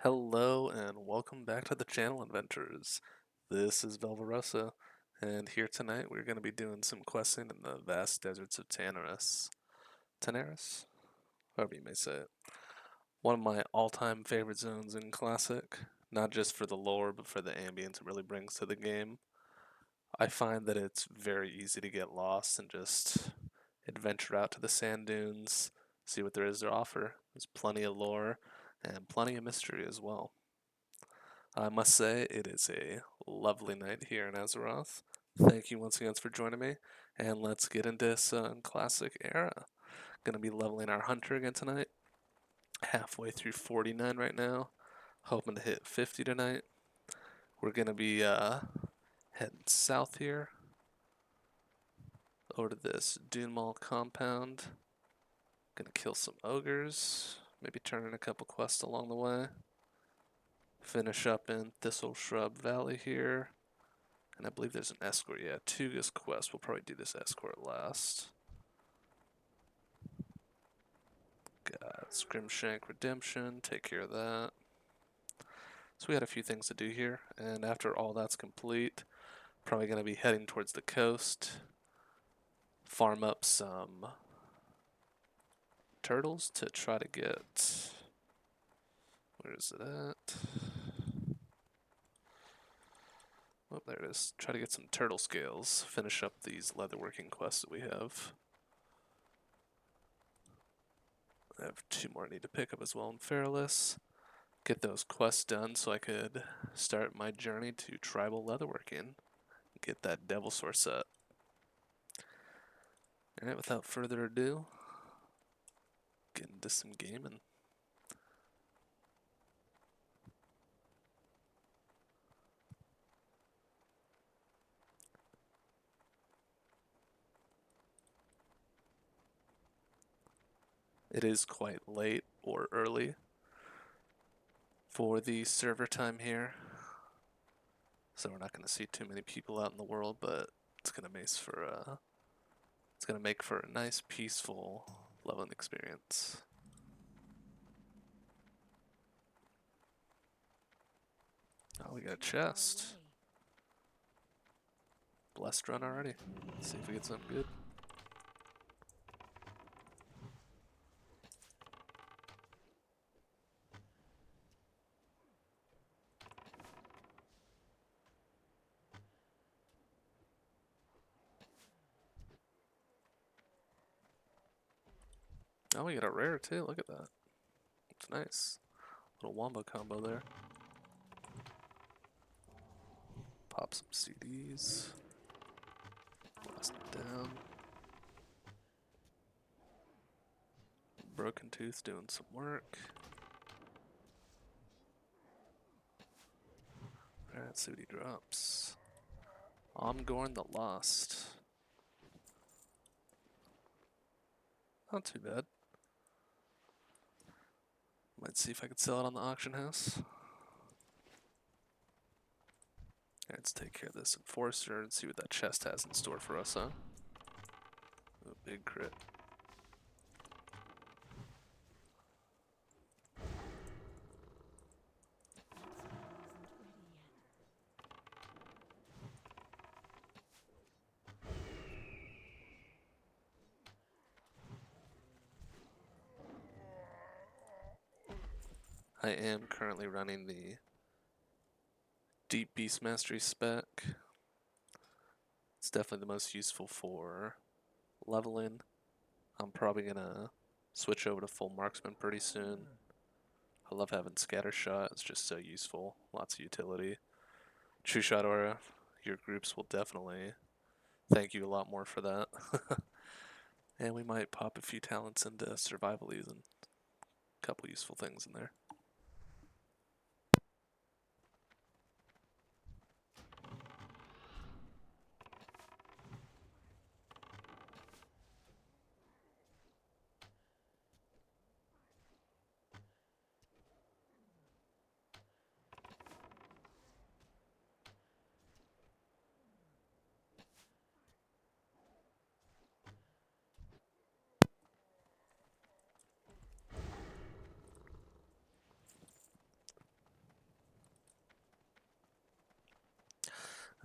Hello and welcome back to the channel, Adventures. This is Velverosa, and here tonight we're going to be doing some questing in the vast deserts of Tanaris. Tanaris? However you may say it. One of my all-time favorite zones in Classic, not just for the lore but for the ambience it really brings to the game. I find that it's very easy to get lost and just adventure out to the sand dunes, see what there is to offer. There's plenty of lore and plenty of mystery as well. I must say, it is a lovely night here in Azeroth. Thank you once again for joining me, and let's get into some classic era. Gonna be leveling our hunter again tonight. Halfway through 49 right now. Hoping to hit 50 tonight. We're gonna be heading south here, over to this Dune Mall compound. Gonna kill some ogres, maybe turn in a couple quests along the way. Finish up in Thistle Shrub Valley here. And I believe there's an escort. Yeah, Tuga's quest. We'll probably do this escort last. Got Scrimshank Redemption. Take care of that. So we got a few things to do here. And after all that's complete, probably going to be heading towards the coast. Farm up some turtles to try to get... Where is it at? Oh, there it is. Try to get some turtle scales. Finish up these leatherworking quests that we have. I have two more I need to pick up as well in Feralus. Get those quests done so I could start my journey to tribal leatherworking. Get that devil sword set. Alright, without further ado, get into some gaming. It is quite late or early for the server time here, so we're not going to see too many people out in the world, but it's going to make for a nice, peaceful leveling experience. Oh, we got a chest. Blessed run already. Let's see if we get something good. Oh, we got a rare too. Look at that. It's nice. Little wombo combo there. Pop some CDs. Blast it down. Broken Tooth doing some work. Alright, let's see what he drops. Omgorn the Lost. Not too bad. Might see if I could sell it on the auction house. Alright, let's take care of this Enforcer and see what that chest has in store for us, huh? Ooh, big crit. I am currently running the Deep Beast Mastery spec. It's definitely the most useful for leveling. I'm probably gonna switch over to full marksman pretty soon. I love having scatter shot, it's just so useful, lots of utility. True shot aura, your groups will definitely thank you a lot more for that. And we might pop a few talents into survival and a couple useful things in there.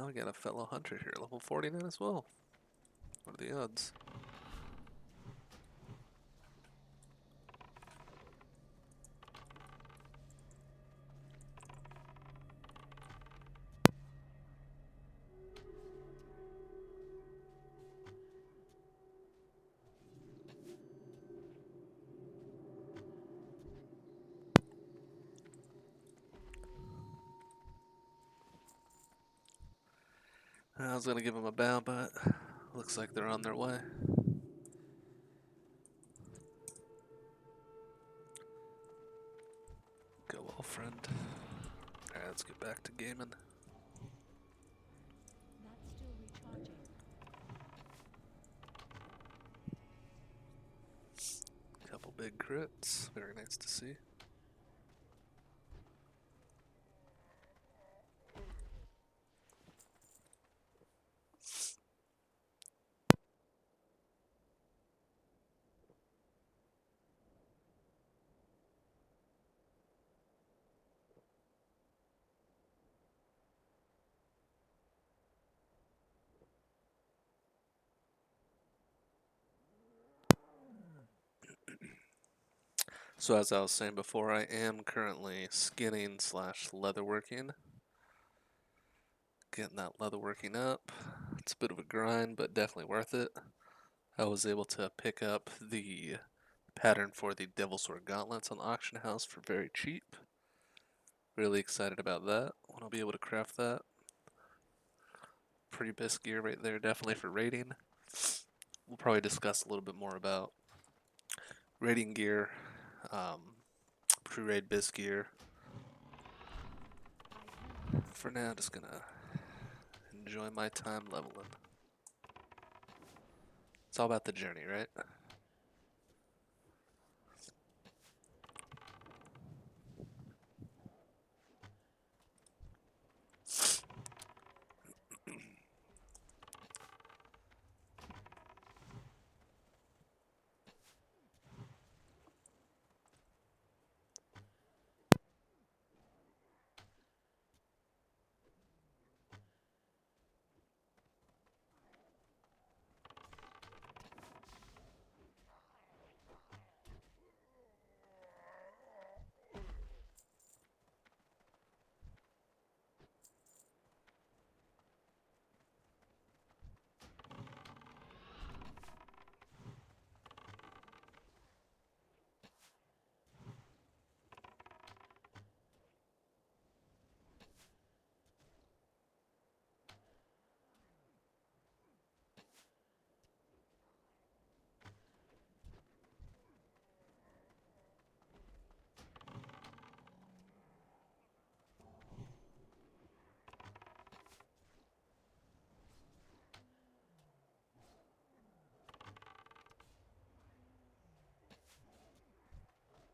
Oh, we got a fellow hunter here, level 49 as well. What are the odds? I was gonna give them a bow, but looks like they're on their way. Go well, friend. Alright, let's get back to gaming. That's still recharging. Couple big crits, very nice to see. So as I was saying before, I am currently skinning slash leatherworking. Getting that leatherworking up. It's a bit of a grind, but definitely worth it. I was able to pick up the pattern for the Devil Sword Gauntlets on the auction house for very cheap. Really excited about that. When I'll be able to craft that. Pretty best gear right there, definitely for raiding. We'll probably discuss a little bit more about raiding gear, pre-raid bisc gear. For now, just gonna enjoy my time leveling. It's all about the journey, right?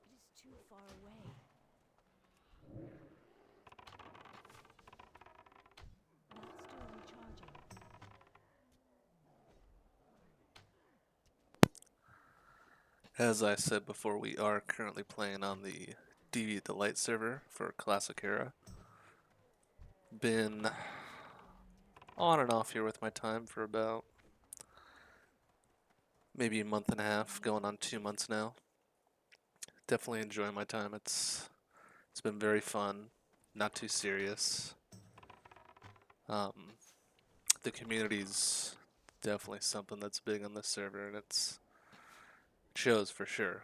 It is too far away. That's still recharging. As I said before, we are currently playing on the Deviate the Light server for Classic Era. Been on and off here with my time for about maybe a month and a half, going on 2 months now. Definitely enjoying my time. It's been very fun, not too serious. The community's definitely something that's big on this server, and it shows for sure.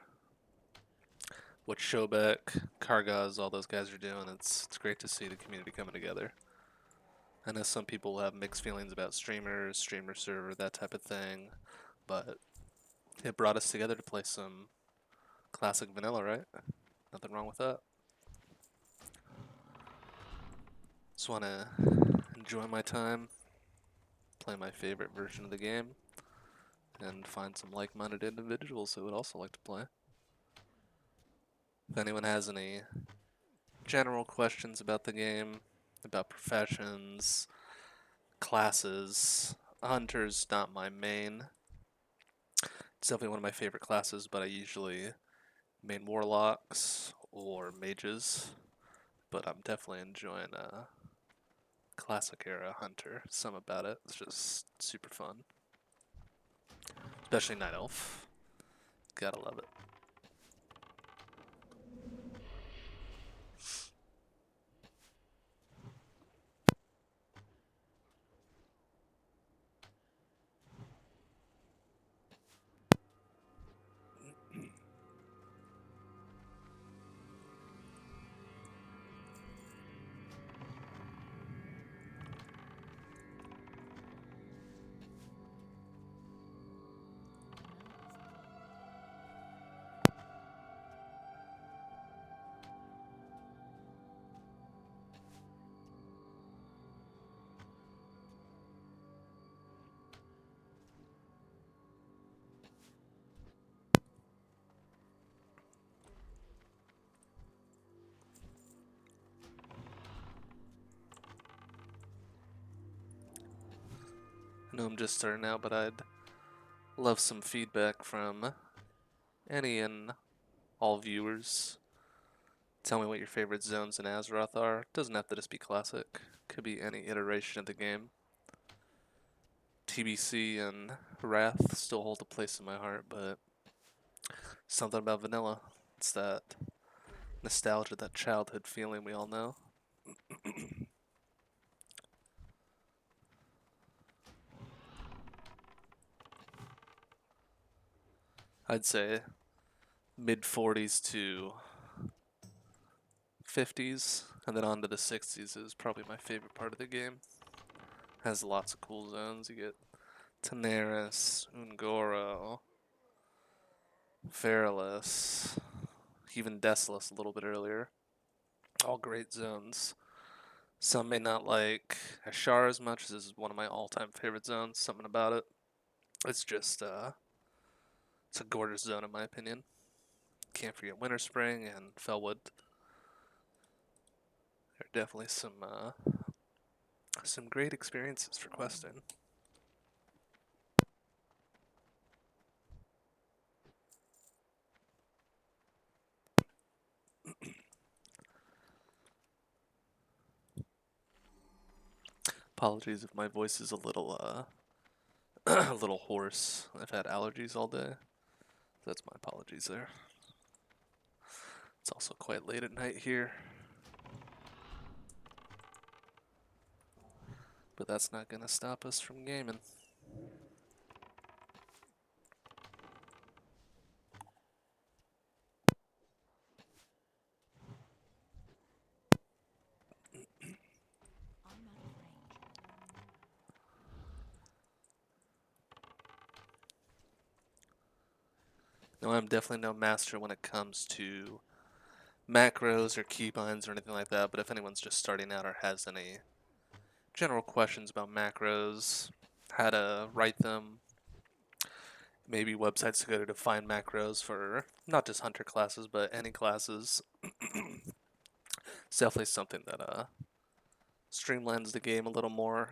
What Shobek, Kargaz, all those guys are doing, it's great to see the community coming together. I know some people have mixed feelings about streamers, streamer server, that type of thing, but it brought us together to play some classic vanilla, right? Nothing wrong with that. Just want to enjoy my time, play my favorite version of the game, and find some like-minded individuals who would also like to play. If anyone has any general questions about the game, about professions, classes, hunter's not my main. It's definitely one of my favorite classes, but I usually main warlocks or mages. But I'm definitely enjoying classic era hunter. Some about it. It's just super fun. Especially Night Elf. Gotta love it. I know I'm just starting out, but I'd love some feedback from any and all viewers. Tell me what your favorite zones in Azeroth are. Doesn't have to just be classic. Could be any iteration of the game. TBC and Wrath still hold a place in my heart, but something about vanilla. It's that nostalgia, that childhood feeling we all know. I'd say mid 40s to 50s, and then on to the 60s is probably my favorite part of the game. Has lots of cool zones. You get Tanaris, Ungoro, Feralus, even Desolus a little bit earlier. All great zones. Some may not like Ashar as much. This is one of my all-time favorite zones. Something about it. It's just, it's a gorgeous zone in my opinion. Can't forget Winter Spring and Felwood. There are definitely some great experiences for questing. Apologies if my voice is a little a little hoarse. I've had allergies all day. That's my apologies there. It's also quite late at night here. But that's not gonna stop us from gaming. I'm out of range. No, I'm definitely no master when it comes to macros or keybinds or anything like that, but if anyone's just starting out or has any general questions about macros, how to write them, maybe websites to go to find macros for not just hunter classes, but any classes, it's definitely something that streamlines the game a little more,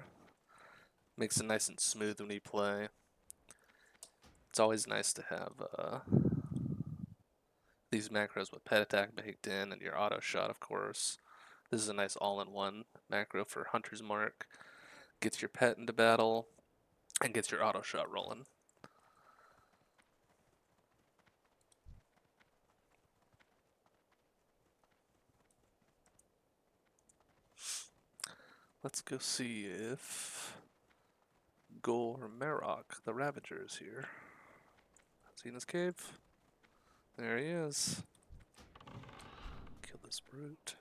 makes it nice and smooth when you play. It's always nice to have these macros with pet attack baked in and your auto shot, of course. This is a nice all-in-one macro for Hunter's Mark. Gets your pet into battle and gets your auto shot rolling. Let's go see if Gor Marok, the Ravager, is here. Is he in his cave? There he is. Kill this brute.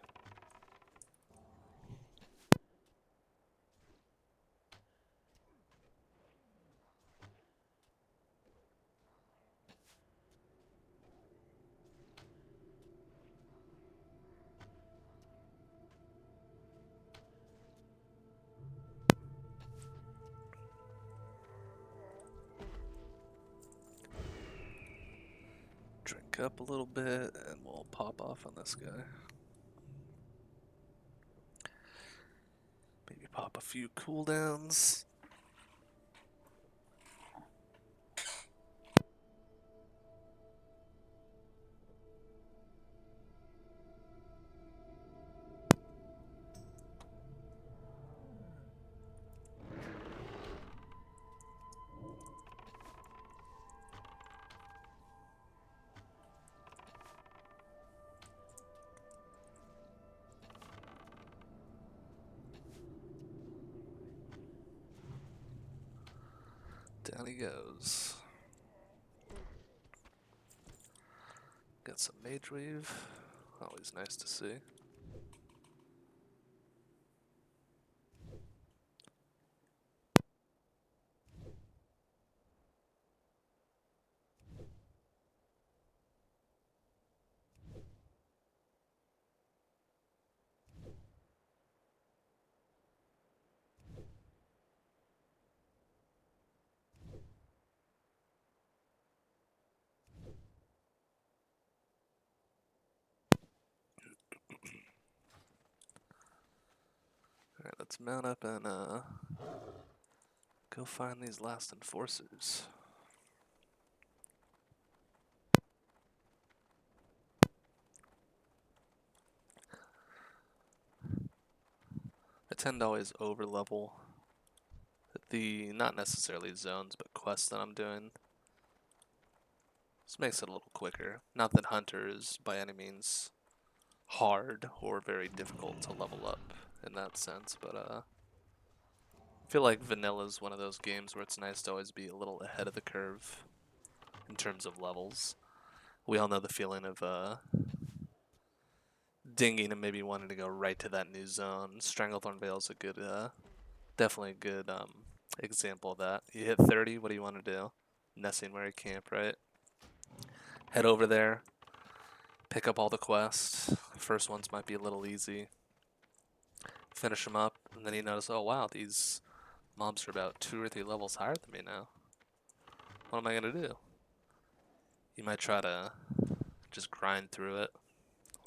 Drink up a little bit and we'll pop off on this guy. Maybe pop a few cooldowns. Down he goes. Got some mage weave. Always nice to see. Alright, let's mount up and go find these last enforcers. I tend to always over level the, not necessarily zones, but quests that I'm doing. This makes it a little quicker. Not that Hunter is by any means hard or very difficult to level up in that sense, but I feel like vanilla is one of those games where it's nice to always be a little ahead of the curve in terms of levels. We all know the feeling of dinging and maybe wanting to go right to that new zone. Stranglethorn Vale is a good, definitely a good example of that. You hit 30, what do you want to do? Nesting where you camp, right? Head over there, pick up all the quests. First ones might be a little easy. Finish them up, and then you notice, oh wow, these mobs are about 2 or 3 levels higher than me now. What am I gonna do? You might try to just grind through it.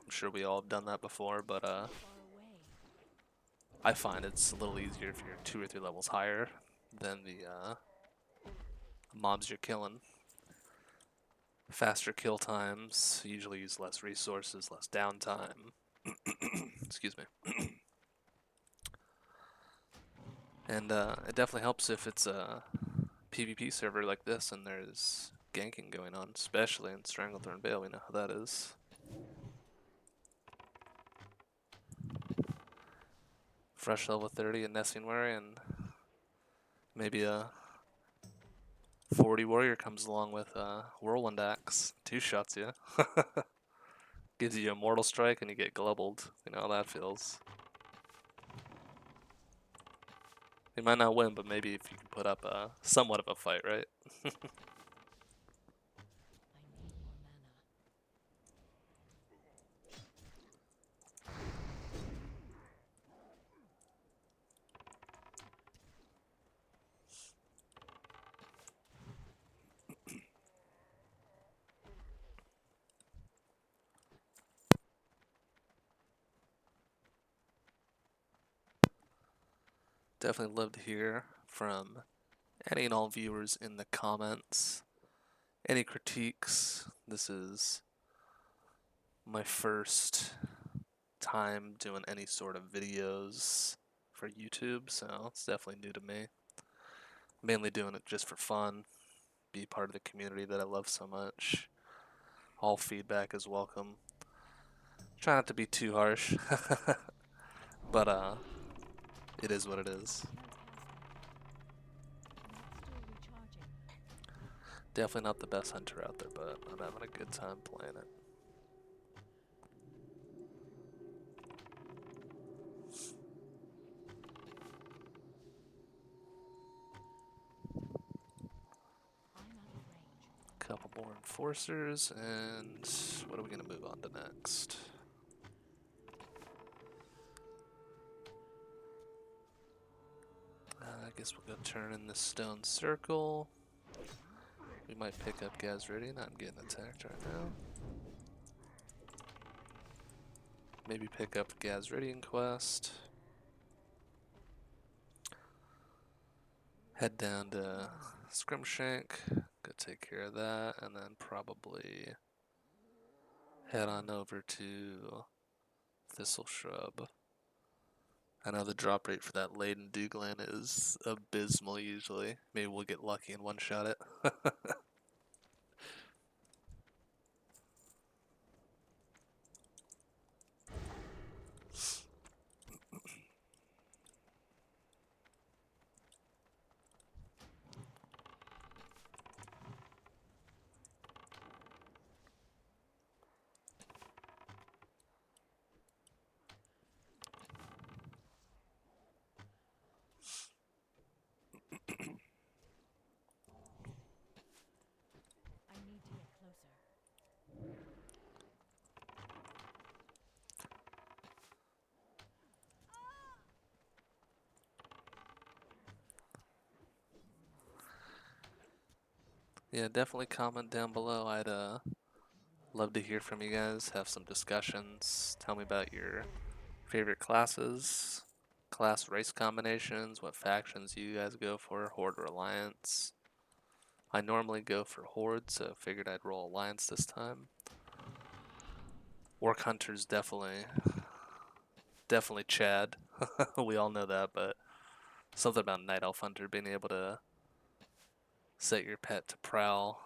I'm sure we all have done that before, but Far away. I find it's a little easier if you're 2 or 3 levels higher than the mobs you're killing. Faster kill times, usually use less resources, less downtime. Excuse me. And it definitely helps if it's a PvP server like this and there's ganking going on, especially in Stranglethorn Vale. We know how that is. Fresh level 30 in Nesting Wary, and maybe a 40 warrior comes along with a Whirlwind Axe. 2-shots you. Gives you a Mortal Strike and you get globbled. You know how that feels. You might not win, but maybe if you can put up a somewhat of a fight, right? I need more mana. Definitely love to hear from any and all viewers in the comments. Any critiques? This is my first time doing any sort of videos for YouTube, so it's definitely new to me. Mainly doing it just for fun, be part of the community that I love so much. All feedback is welcome. Try not to be too harsh, but it is what it is. Not still recharging. Definitely not the best hunter out there, but I'm having a good time playing it. I'm out of range. Couple more enforcers, and what are we gonna move on to next? I guess we'll go turn in this stone circle. We might pick up Gazridian. I'm getting attacked right now. Maybe pick up Gazridian quest. Head down to Scrimshank. Go take care of that, and then probably head on over to Thistle Shrub. I know the drop rate for that Laden Duglan is abysmal usually. Maybe we'll get lucky and one-shot it. Yeah, definitely comment down below. I'd love to hear from you guys, have some discussions. Tell me about your favorite classes, class race combinations, what factions you guys go for, Horde or Alliance. I normally go for Horde, so figured I'd roll Alliance this time. Orc Hunter's definitely Chad. We all know that, but something about Night Elf Hunter being able to set your pet to prowl,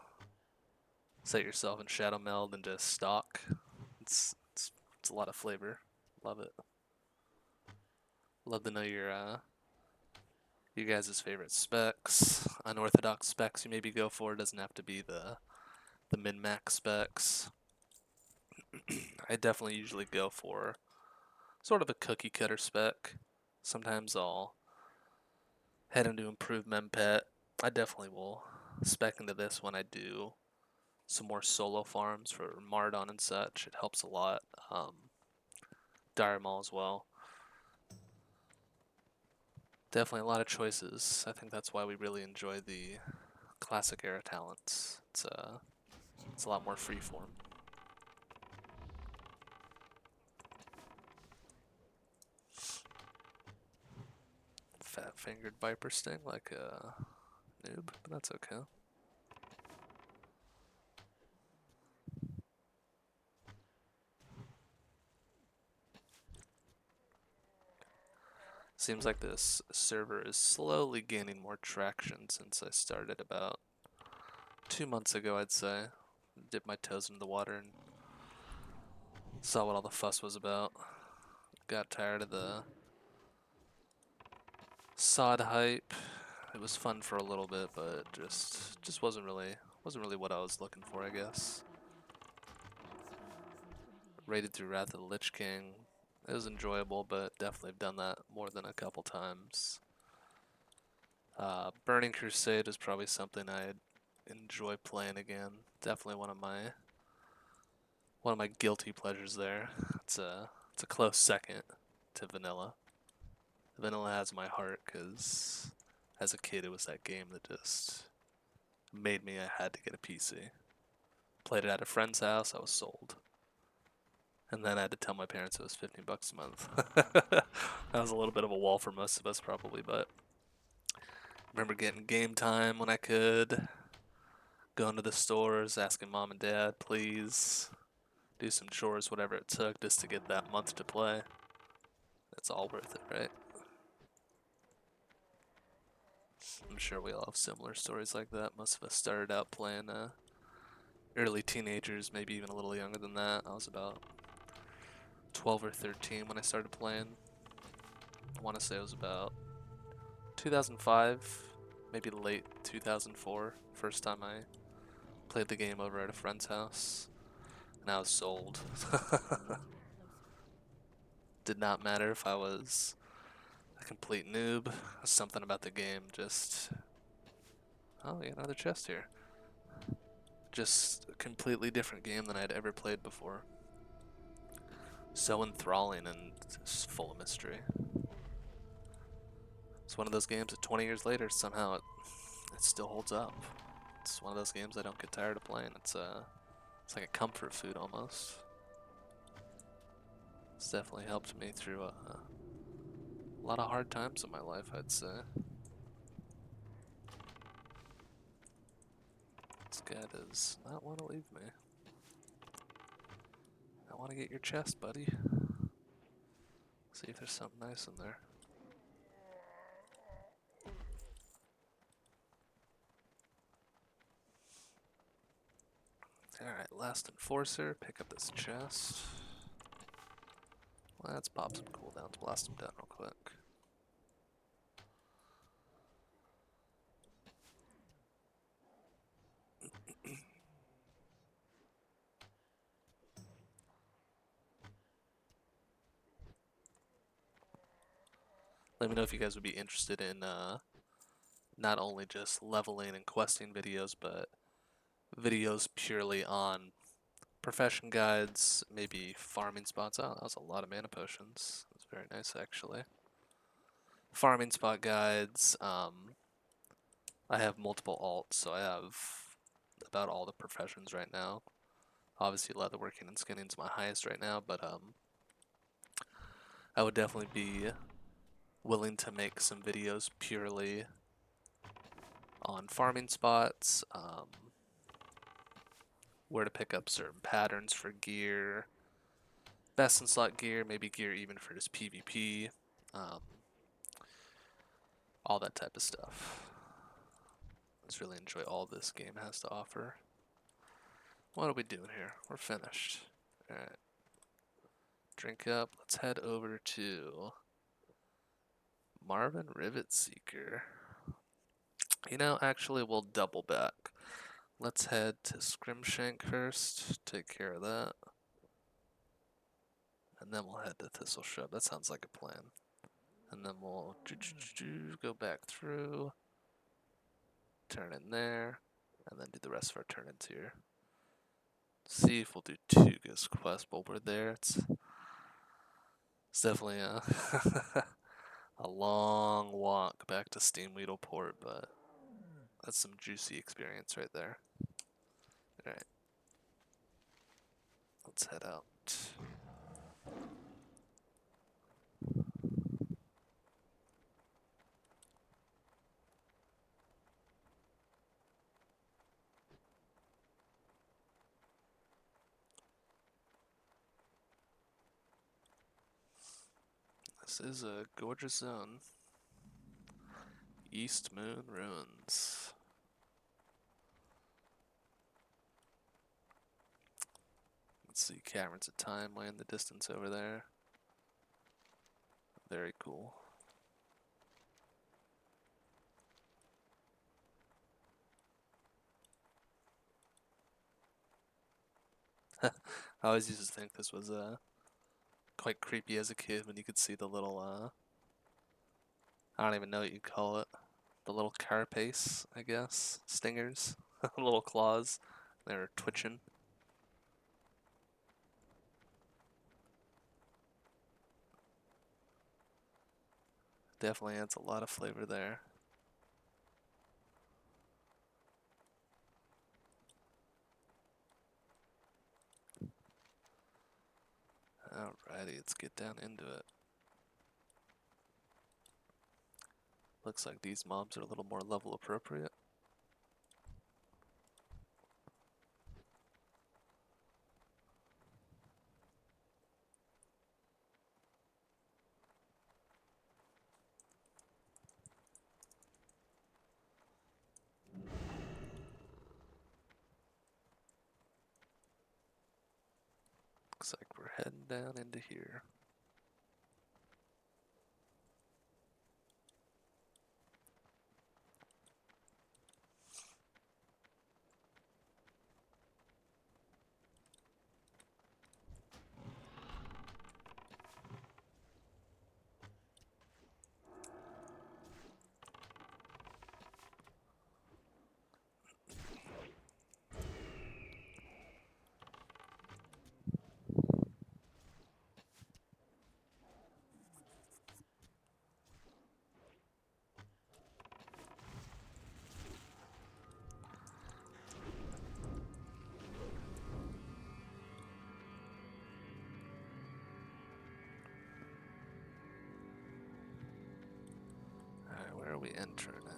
set yourself in Shadow Meld, and just stalk. It's a lot of flavor. Love it. Love to know your you guys' favorite specs. Unorthodox specs you maybe go for. It doesn't have to be the min-max specs. I definitely usually go for sort of a cookie cutter spec. Sometimes I'll head into improved mempet. I definitely will spec into this when I do some more solo farms for Mardon and such. It helps a lot. Dire Maul as well. Definitely a lot of choices. I think that's why we really enjoy the classic era talents. It's a lot more freeform. Fat-fingered Viper Sting like a noob, but that's okay. Seems like this server is slowly gaining more traction since I started about 2 months ago, I'd say. Dipped my toes into the water and saw what all the fuss was about. Got tired of the sod hype. It was fun for a little bit, but just wasn't really what I was looking for, I guess. Raided through Wrath of the Lich King. It was enjoyable, but definitely have done that more than a couple times. Burning Crusade is probably something I'd enjoy playing again. Definitely one of my guilty pleasures there. It's a close second to Vanilla. Vanilla has my heart because as a kid it was that game that just made me I had to get a PC. Played it at a friend's house, I was sold. And then I had to tell my parents it was 15 bucks a month. That was a little bit of a wall for most of us probably, but I remember getting game time when I could, going to the stores, asking mom and dad, please do some chores, whatever it took, just to get that month to play. It's all worth it, right? I'm sure we all have similar stories like that. Most of us started out playing early teenagers, maybe even a little younger than that. I was about 12 or 13 when I started playing. I want to say it was about 2005, maybe late 2004. First time I played the game over at a friend's house, and I was sold. Did not matter if I was a complete noob. Something about the game just... Oh, yeah, another chest here. Just a completely different game than I'd ever played before. So enthralling and just full of mystery. It's one of those games that 20 years later somehow it still holds up. It's one of those games I don't get tired of playing. It's like a comfort food almost. It's definitely helped me through a lot of hard times in my life, I'd say. This guy does not want to leave me. I want to get your chest, buddy. See if there's something nice in there. Alright, last enforcer. Pick up this chest. Let's pop some cooldowns, blast them down real quick. Let me know if you guys would be interested in not only just leveling and questing videos, but videos purely on profession guides, maybe farming spots. Oh, that was a lot of mana potions. That's very nice, actually. Farming spot guides. I have multiple alts, so I have about all the professions right now. Obviously, leatherworking and skinning is my highest right now, but I would definitely be willing to make some videos purely on farming spots, where to pick up certain patterns for gear, best in slot gear, maybe gear even for just PvP, um, all that type of stuff. Let's really enjoy all this game has to offer. What are we doing here? We're finished. Alright. Drink up. Let's head over to Marvin Rivet Seeker. You know, actually, we'll double back. Let's head to Scrimshank first. Take care of that. And then we'll head to Thistle Shrub. That sounds like a plan. And then we'll go back through. Turn in there. And then do the rest of our turn-ins here. See if we'll do 2 ghost quests while we're there. It's definitely a long walk back to Steamweedle Port, but that's some juicy experience right there. Alright. Let's head out. This is a gorgeous zone. East Moon Ruins. Let's see, Caverns of Time way in the distance over there. Very cool. I always used to think this was quite creepy as a kid when you could see the little I don't even know what you call it. The little carapace, I guess. Stingers. Little claws. They were twitching. Definitely adds a lot of flavor there. Alrighty, let's get down into it. Looks like these mobs are a little more level appropriate. Looks like we're heading down into here. Alright, where are we entering at?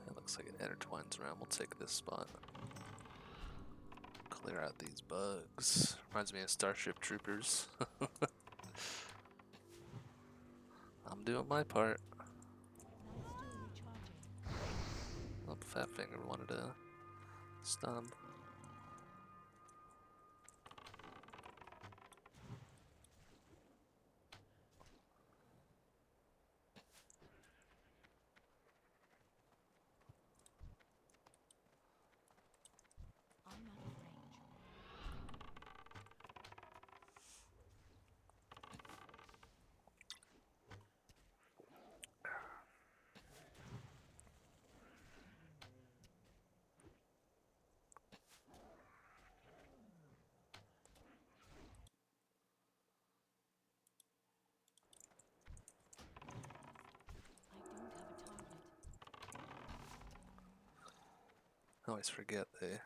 It looks like it intertwines around. We'll take this spot. Clear out these bugs. Reminds me of Starship Troopers. I'm doing my part. Life steal recharging. Oh, Fat Finger wanted to stun him. I'm out of range. I always forget they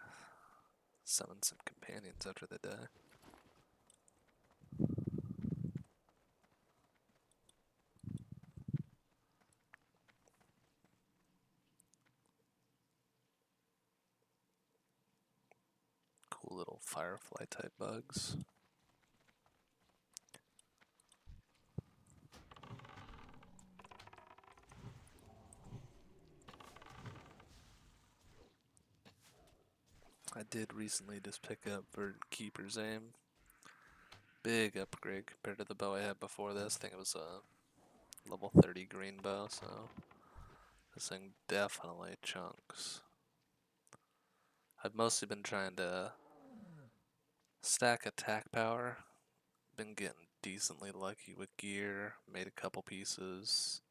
summon some companions after they die. Cool little firefly type bugs. I did recently just pick up Verdant Keeper's Aim. Big upgrade compared to the bow I had before this. I think it was a level 30 green bow, so this thing definitely chunks. I've mostly been trying to stack attack power. Been getting decently lucky with gear. Made a couple pieces.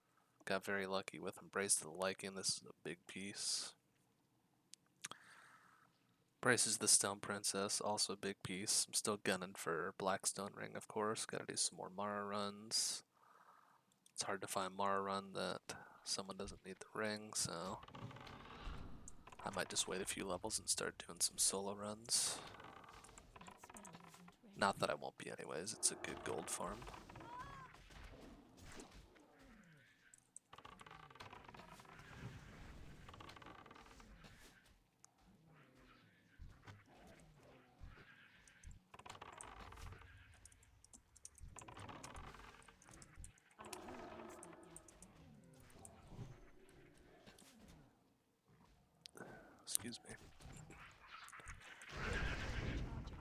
Got very lucky with Embrace the Liking. This is a big piece. Braces the Stone Princess, also a big piece. I'm still gunning for Blackstone Ring, of course. Gotta do some more Mara runs. It's hard to find Mara run that someone doesn't need the ring, so I might just wait a few levels and start doing some solo runs. Not that I won't be anyways, it's a good gold farm. I can't pass that yet. Excuse me.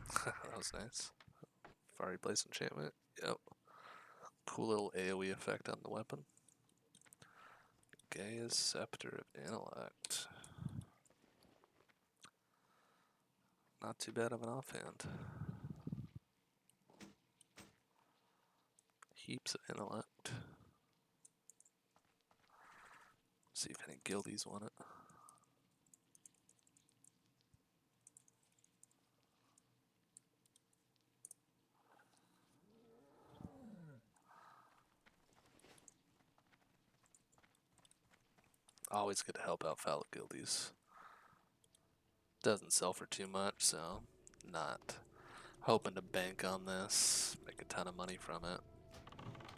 Recharging. That was nice. Fiery Blaze enchantment. Yep. Cool little AoE effect on the weapon. Gaia's Scepter of Intellect. Not too bad of an offhand. Heaps of intellect. See if any guildies want it. Always good to help out fellow guildies. Doesn't sell for too much, so not hoping to bank on this, make a ton of money from it.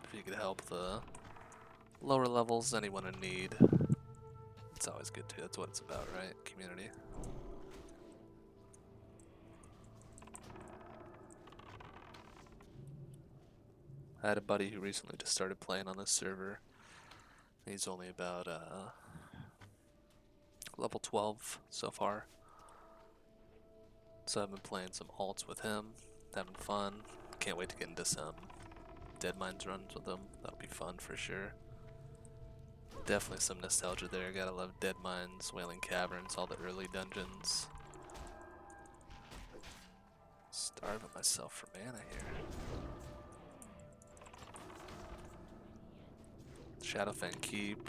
If you could help the lower levels, anyone in need, it's always good too. That's what it's about, right? Community. I had a buddy who recently just started playing on this server. He's only about level 12 so far. So I've been playing some alts with him, having fun. Can't wait to get into some Dead Mines runs with him. That'll be fun for sure. Definitely some nostalgia there. Gotta love Dead Mines, Wailing Caverns, all the early dungeons. Starving myself for mana here. Shadowfang Keep.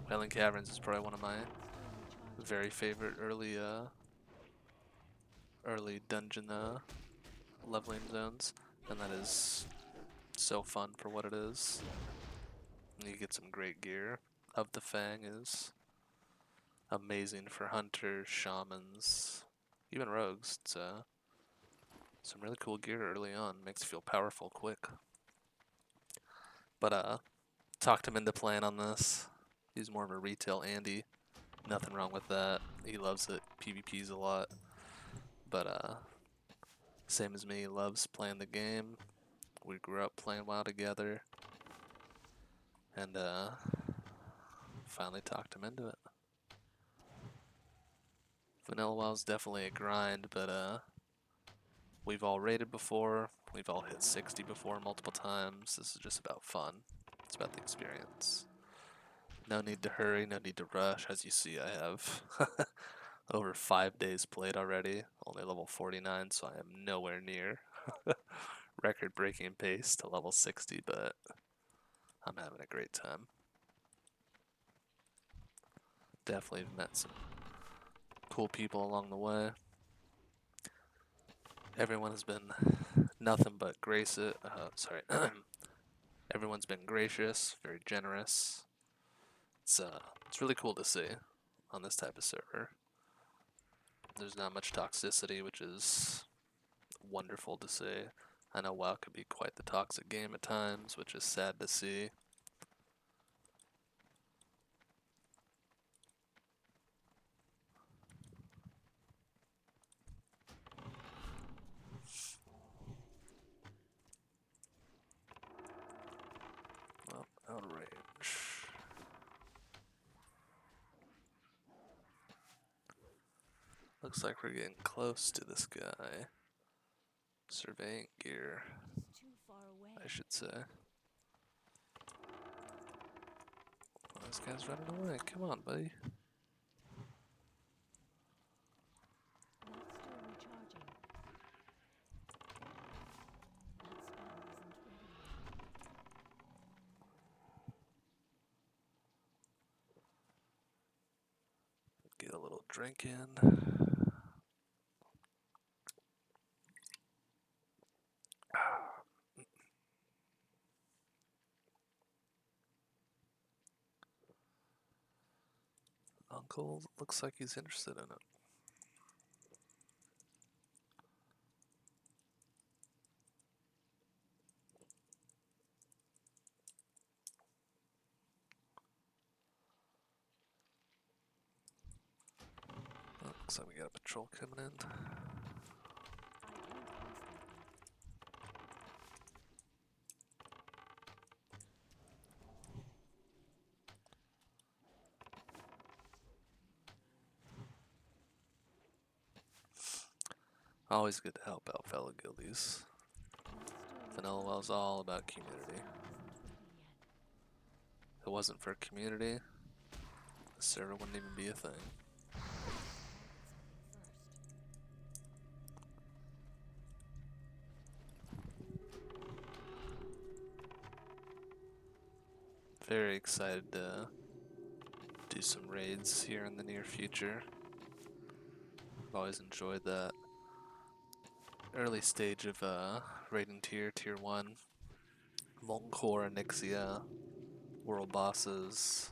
Wailing Caverns is probably one of my very favorite early dungeon leveling zones, and that is so fun for what it is. And you get some great gear. Of the Fang is amazing for hunters, shamans, even rogues. It's some really cool gear early on. Makes you feel powerful quick. But talked him into playing on this. He's more of a retail Andy. Nothing wrong with that. He loves it. PvPs a lot. But same as me, he loves playing the game. We grew up playing WoW together. And finally talked him into it. Vanilla WoW's definitely a grind, but we've all raided before. We've all hit 60 before multiple times. This is just about fun. It's about the experience. No need to hurry, no need to rush. As you see, I have over 5 days played already. Only level 49, so I am nowhere near record-breaking pace to level 60, but I'm having a great time. Definitely met some cool people along the way. Everyone has been nothing but everyone's been gracious, very generous. It's really cool to see on this type of server. There's not much toxicity, which is wonderful to see. I know WoW can be quite the toxic game at times, which is sad to see. Well, out of range. Looks like we're getting close to this guy. Surveying gear, It's too far away. I should say. Oh, this guy's running away. Come on, buddy. That's still recharging. That spell isn't ready yet. Get a little drink in. Uncle looks like he's interested in it. Oh, looks like we got a patrol coming in. I can't pass that yet. Always good to help out fellow guildies. That's still Vanilla WoW's all about community. If it wasn't for community, the server wouldn't even be a thing. Very excited to do some raids here in the near future. I've always enjoyed that early stage of raiding tier 1, Molten Nixia, world bosses.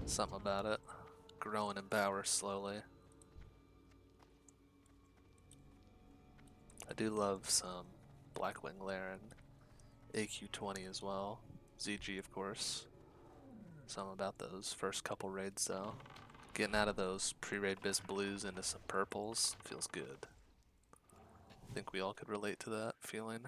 Something about it. Growing in power slowly. I do love some Blackwing Laren, AQ20 as well, ZG of course. Something about those first couple raids though. Getting out of those pre-raid bis blues into some purples feels good. I think we all could relate to that feeling.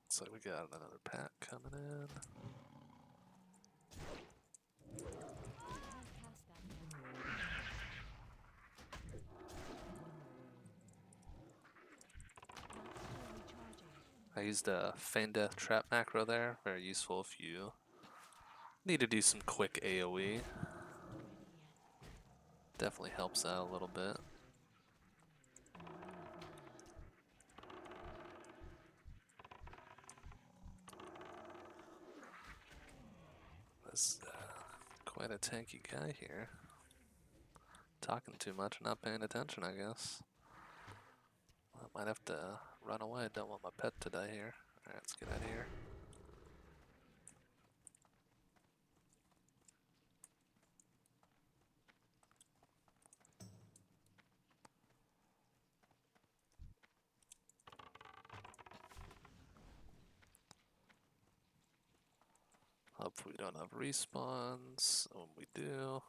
Looks like we got another pack coming in. I used a Feign Death Trap macro there, very useful if you need to do some quick AoE. Definitely helps out a little bit. This quite a tanky guy here. Talking too much, not paying attention, I guess. I might have to run away. Don't want my pet to die here. Alright, let's get out of here. Hopefully we don't have respawns. When we do,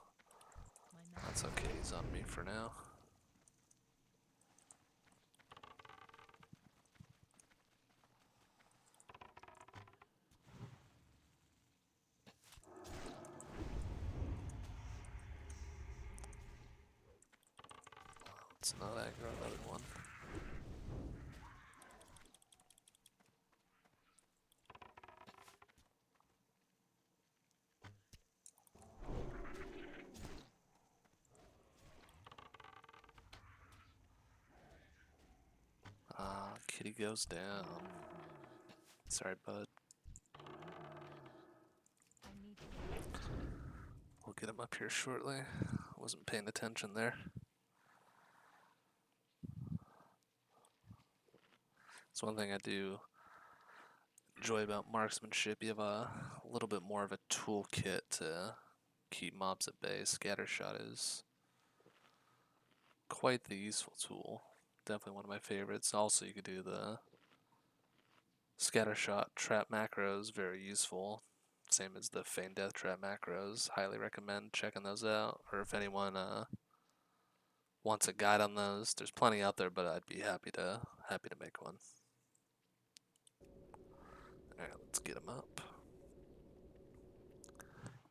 that's okay. He's on me for now. Let's not aggro another one. Ah, kitty goes down. Sorry, bud. We'll get him up here shortly. Wasn't paying attention there. It's one thing I do enjoy about marksmanship. You have a little bit more of a toolkit to keep mobs at bay. Scattershot is quite the useful tool. Definitely one of my favorites. Also, you could do the scattershot trap macros, very useful. Same as the feign death trap macros. Highly recommend checking those out. Or if anyone wants a guide on those, there's plenty out there, but I'd be happy to make one. All right, let's get him up.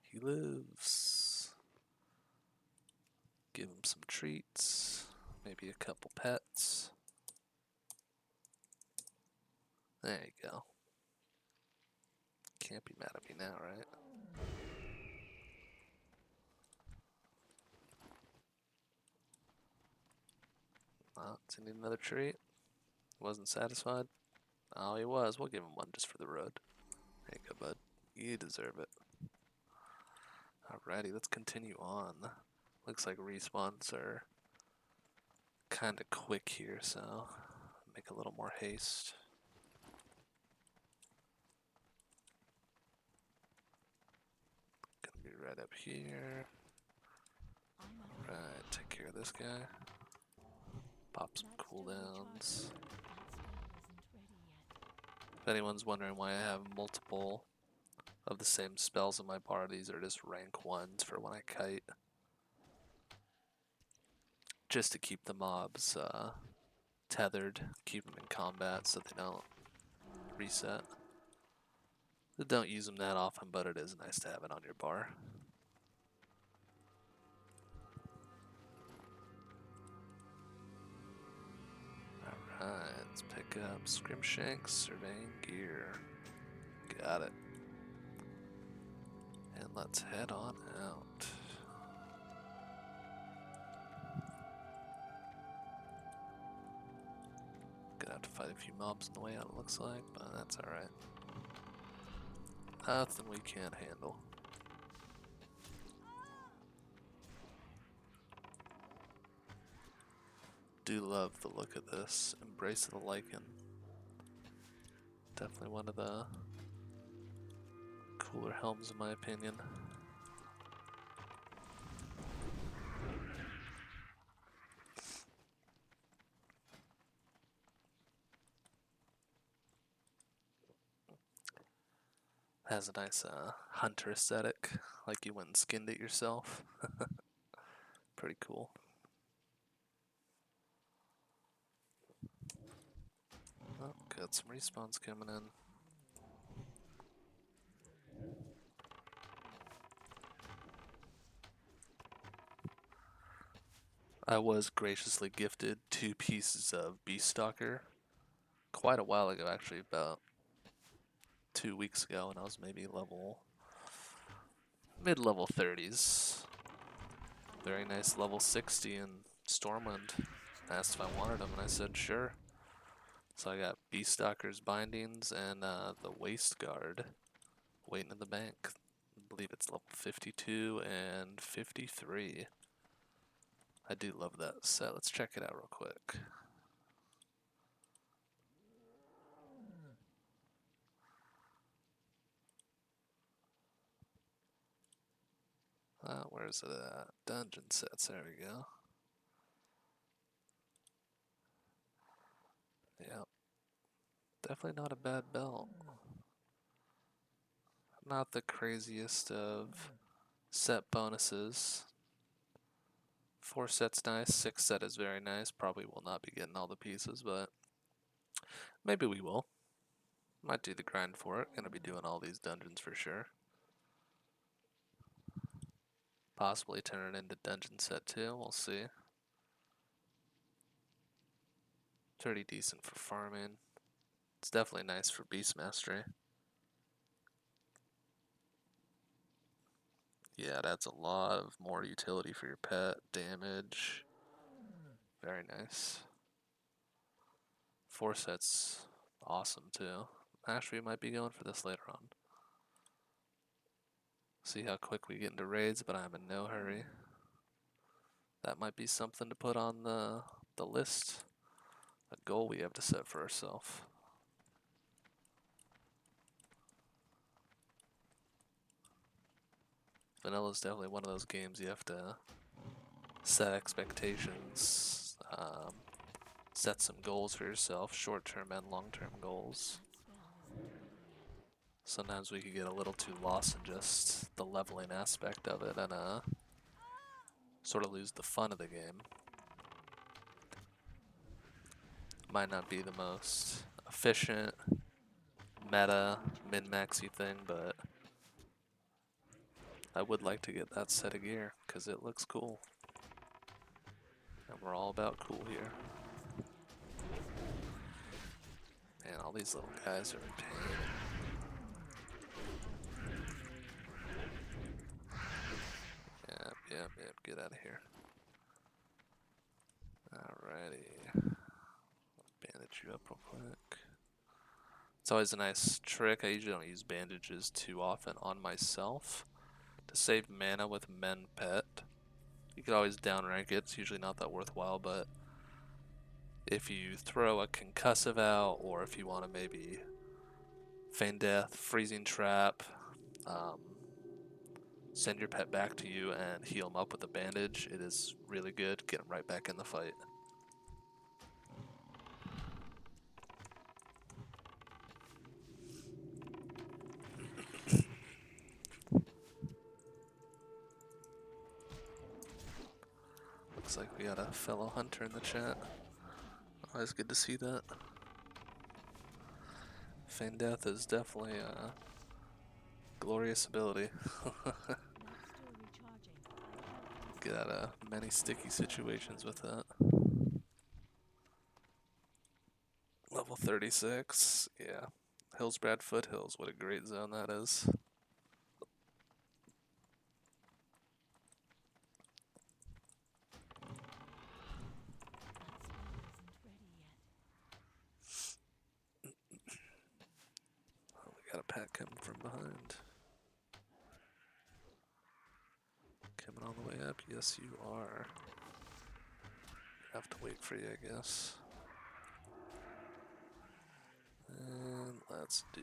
He lives. Give him some treats, maybe a couple pets. There you go. Can't be mad at me now, right? Oh, does he need another treat? Wasn't satisfied? Oh, he was. We'll give him one just for the road. There you go, bud. You deserve it. Alrighty, let's continue on. Looks like respawns are kind of quick here, so make a little more haste. Gonna be right up here. Alright, take care of this guy. Pop some cooldowns. If anyone's wondering why I have multiple of the same spells in my bar, these are just rank 1s for when I kite. Just to keep the mobs tethered, keep them in combat so they don't reset. I don't use them that often, but it is nice to have it on your bar. Alright, let's pick up Scrimshanks, Surveying Gear. Got it. And let's head on out. Gonna have to fight a few mobs on the way out, it looks like, but that's alright. Nothing we can't handle. Do love the look of this. Embrace of the Lichen. Definitely one of the cooler helms in my opinion. Has a nice hunter aesthetic, like you went and skinned it yourself. Pretty cool. Oh, got some respawns coming in. I was graciously gifted 2 pieces of Beast Stalker quite a while ago, actually, about 2 weeks ago, when I was maybe mid-level 30s. Very nice level 60 in Stormwind. Asked if I wanted them, and I said sure. So I got Beast Stalker's bindings and the Waist Guard waiting in the bank. I believe it's level 52 and 53. I do love that set. Let's check it out real quick. Where is it at? Dungeon sets, there we go. Yep. Definitely not a bad belt. Not the craziest of set bonuses. 4 set's nice, 6 set is very nice. Probably will not be getting all the pieces, but maybe we will. Might do the grind for it. Gonna be doing all these dungeons for sure. Possibly turn it into dungeon set too, we'll see. Pretty decent for farming. It's definitely nice for beast mastery. Yeah, it adds a lot of more utility for your pet, damage. Very nice. 4 sets, awesome too. Actually, we might be going for this later on. See how quick we get into raids, but I'm in no hurry. That might be something to put on the list. A goal we have to set for ourselves. Vanilla is definitely one of those games you have to set expectations, set some goals for yourself, short-term and long-term goals. That spell isn't ready yet. Sometimes we could get a little too lost in just the leveling aspect of it and sort of lose the fun of the game. Might not be the most efficient, meta, min-maxy thing, but I would like to get that set of gear because it looks cool. And we're all about cool here. Man, all these little guys are in pain. Yep, get out of here. Alrighty. Bandage you up real quick. It's always a nice trick. I usually don't use bandages too often on myself. To save mana with Men Pet. You could always downrank it, it's usually not that worthwhile, but if you throw a concussive out, or if you want to maybe feign death, freezing trap, send your pet back to you and heal him up with a bandage, it is really good. Get him right back in the fight. Looks like we got a fellow hunter in the chat. Always good to see that. Feign death is definitely a glorious ability. That's still recharging. I Get out of many sticky situations with that. Level 36, yeah. Hillsbrad Foothills, what a great zone that is. Oh, we got a pack coming from behind. Coming all the way up, yes you are. Have to wait for you, I guess. And let's do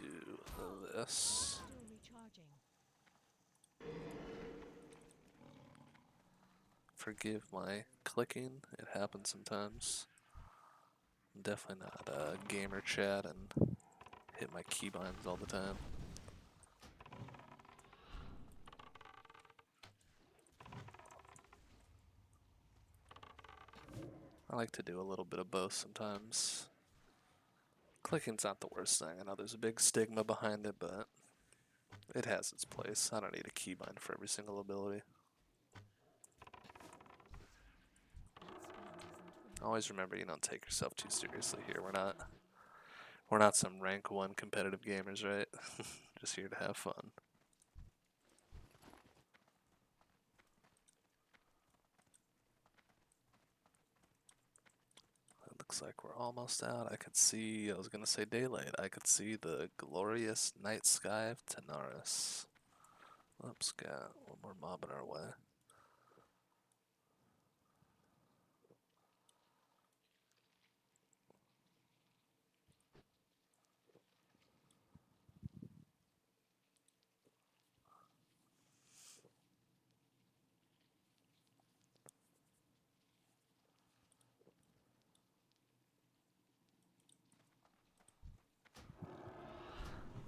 this. Still recharging. Forgive my clicking, it happens sometimes. I'm definitely not a gamer chat and hit my keybinds all the time. I like to do a little bit of both sometimes. Clicking's not the worst thing. I know there's a big stigma behind it, but it has its place. I don't need a keybind for every single ability. Always remember, you don't take yourself too seriously here. We're not some rank 1 competitive gamers, right? Just here to have fun. It looks like we're almost out. I was gonna say daylight. I could see the glorious night sky of Tanaris. Oops, got one more mob in our way.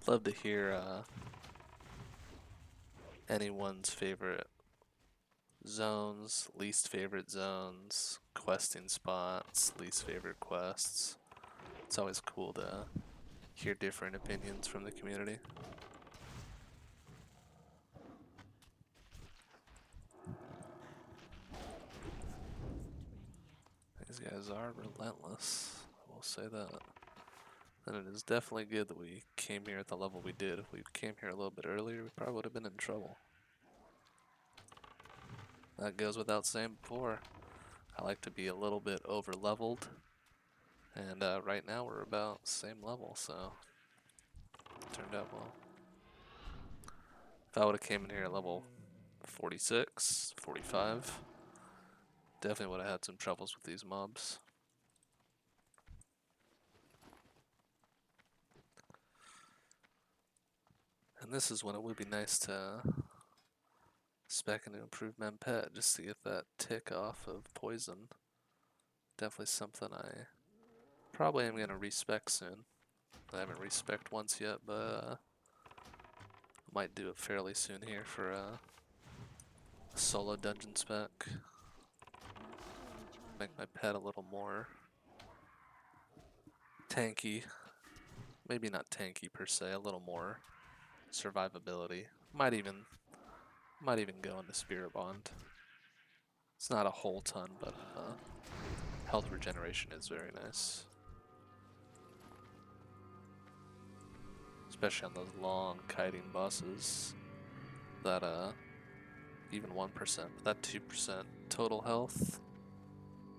Love to hear anyone's favorite zones, least favorite zones, questing spots, least favorite quests. It's always cool to hear different opinions from the community. These guys are relentless, I will say that. And it is definitely good that we came here at the level we did. If we came here a little bit earlier, we probably would have been in trouble. That goes without saying before. I like to be a little bit over leveled. And right now we're about same level, so it turned out well. If I would have came in here at level 46, 45, definitely would have had some troubles with these mobs. And this is when it would be nice to Specking to improve Mem Pet just to get that tick off of poison. Definitely something I probably am going to respec soon. I haven't respec once yet, but might do it fairly soon here for a solo dungeon spec. Make my pet a little more tanky. Maybe not tanky per se, a little more survivability. Might even go into Spirit Bond. It's not a whole ton, but health regeneration is very nice. Especially on those long kiting bosses. That even 1%, but that 2% total health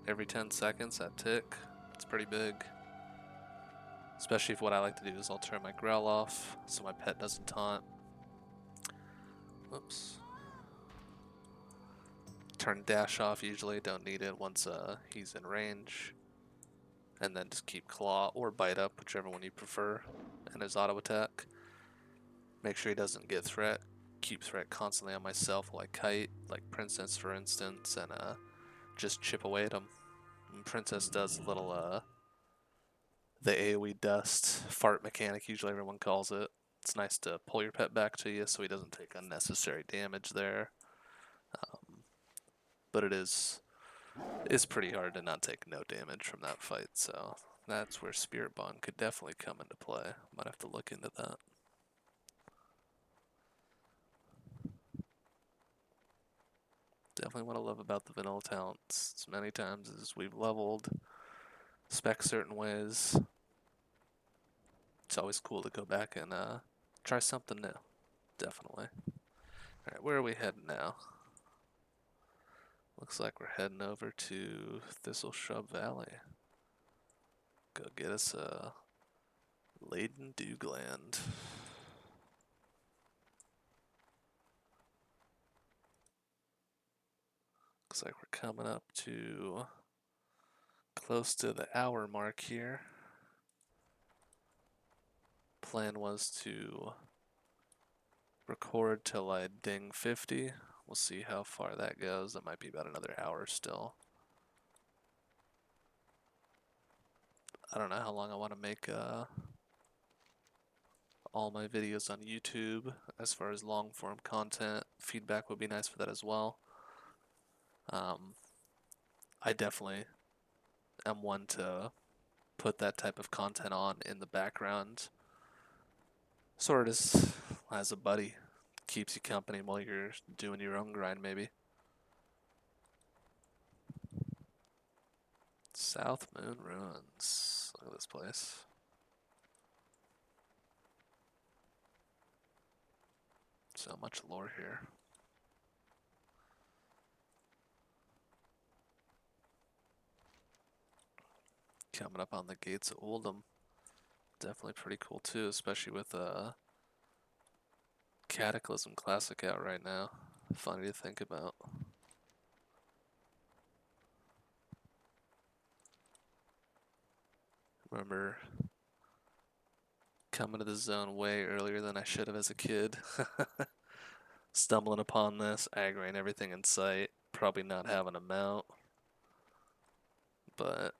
every 10 seconds, that tick, it's pretty big. Especially if what I like to do is I'll turn my growl off so my pet doesn't taunt. Whoops. Turn dash off usually, don't need it once he's in range. And then just keep claw or bite up, whichever one you prefer, and his auto attack. Make sure he doesn't get threat. Keep threat constantly on myself while I kite, like Princess for instance, and just chip away at him. And Princess does a little the AoE dust fart mechanic, usually everyone calls it. It's nice to pull your pet back to you so he doesn't take unnecessary damage there. But it's pretty hard to not take no damage from that fight, so that's where Spirit Bond could definitely come into play. Might have to look into that. Definitely what I love about the vanilla talents as many times as we've leveled, spec certain ways. It's always cool to go back and try something new. Definitely. Alright, where are we heading now? Looks like we're heading over to Thistle Shrub Valley. Go get us a laden dew gland. Looks like we're coming up to close to the hour mark here. Plan was to record till I ding 50. We'll see how far that goes. That might be about another hour still. I don't know how long I want to make all my videos on YouTube as far as long form content. Feedback would be nice for that as well. I definitely am one to put that type of content on in the background, sort of just as a buddy. Keeps you company while you're doing your own grind, maybe. South Moon Ruins. Look at this place. So much lore here. Coming up on the gates of Oldham. Definitely pretty cool too, especially with Cataclysm Classic out right now. Funny to think about. Remember coming to the zone way earlier than I should have as a kid. Stumbling upon this, aggroing everything in sight, probably not having a mount. But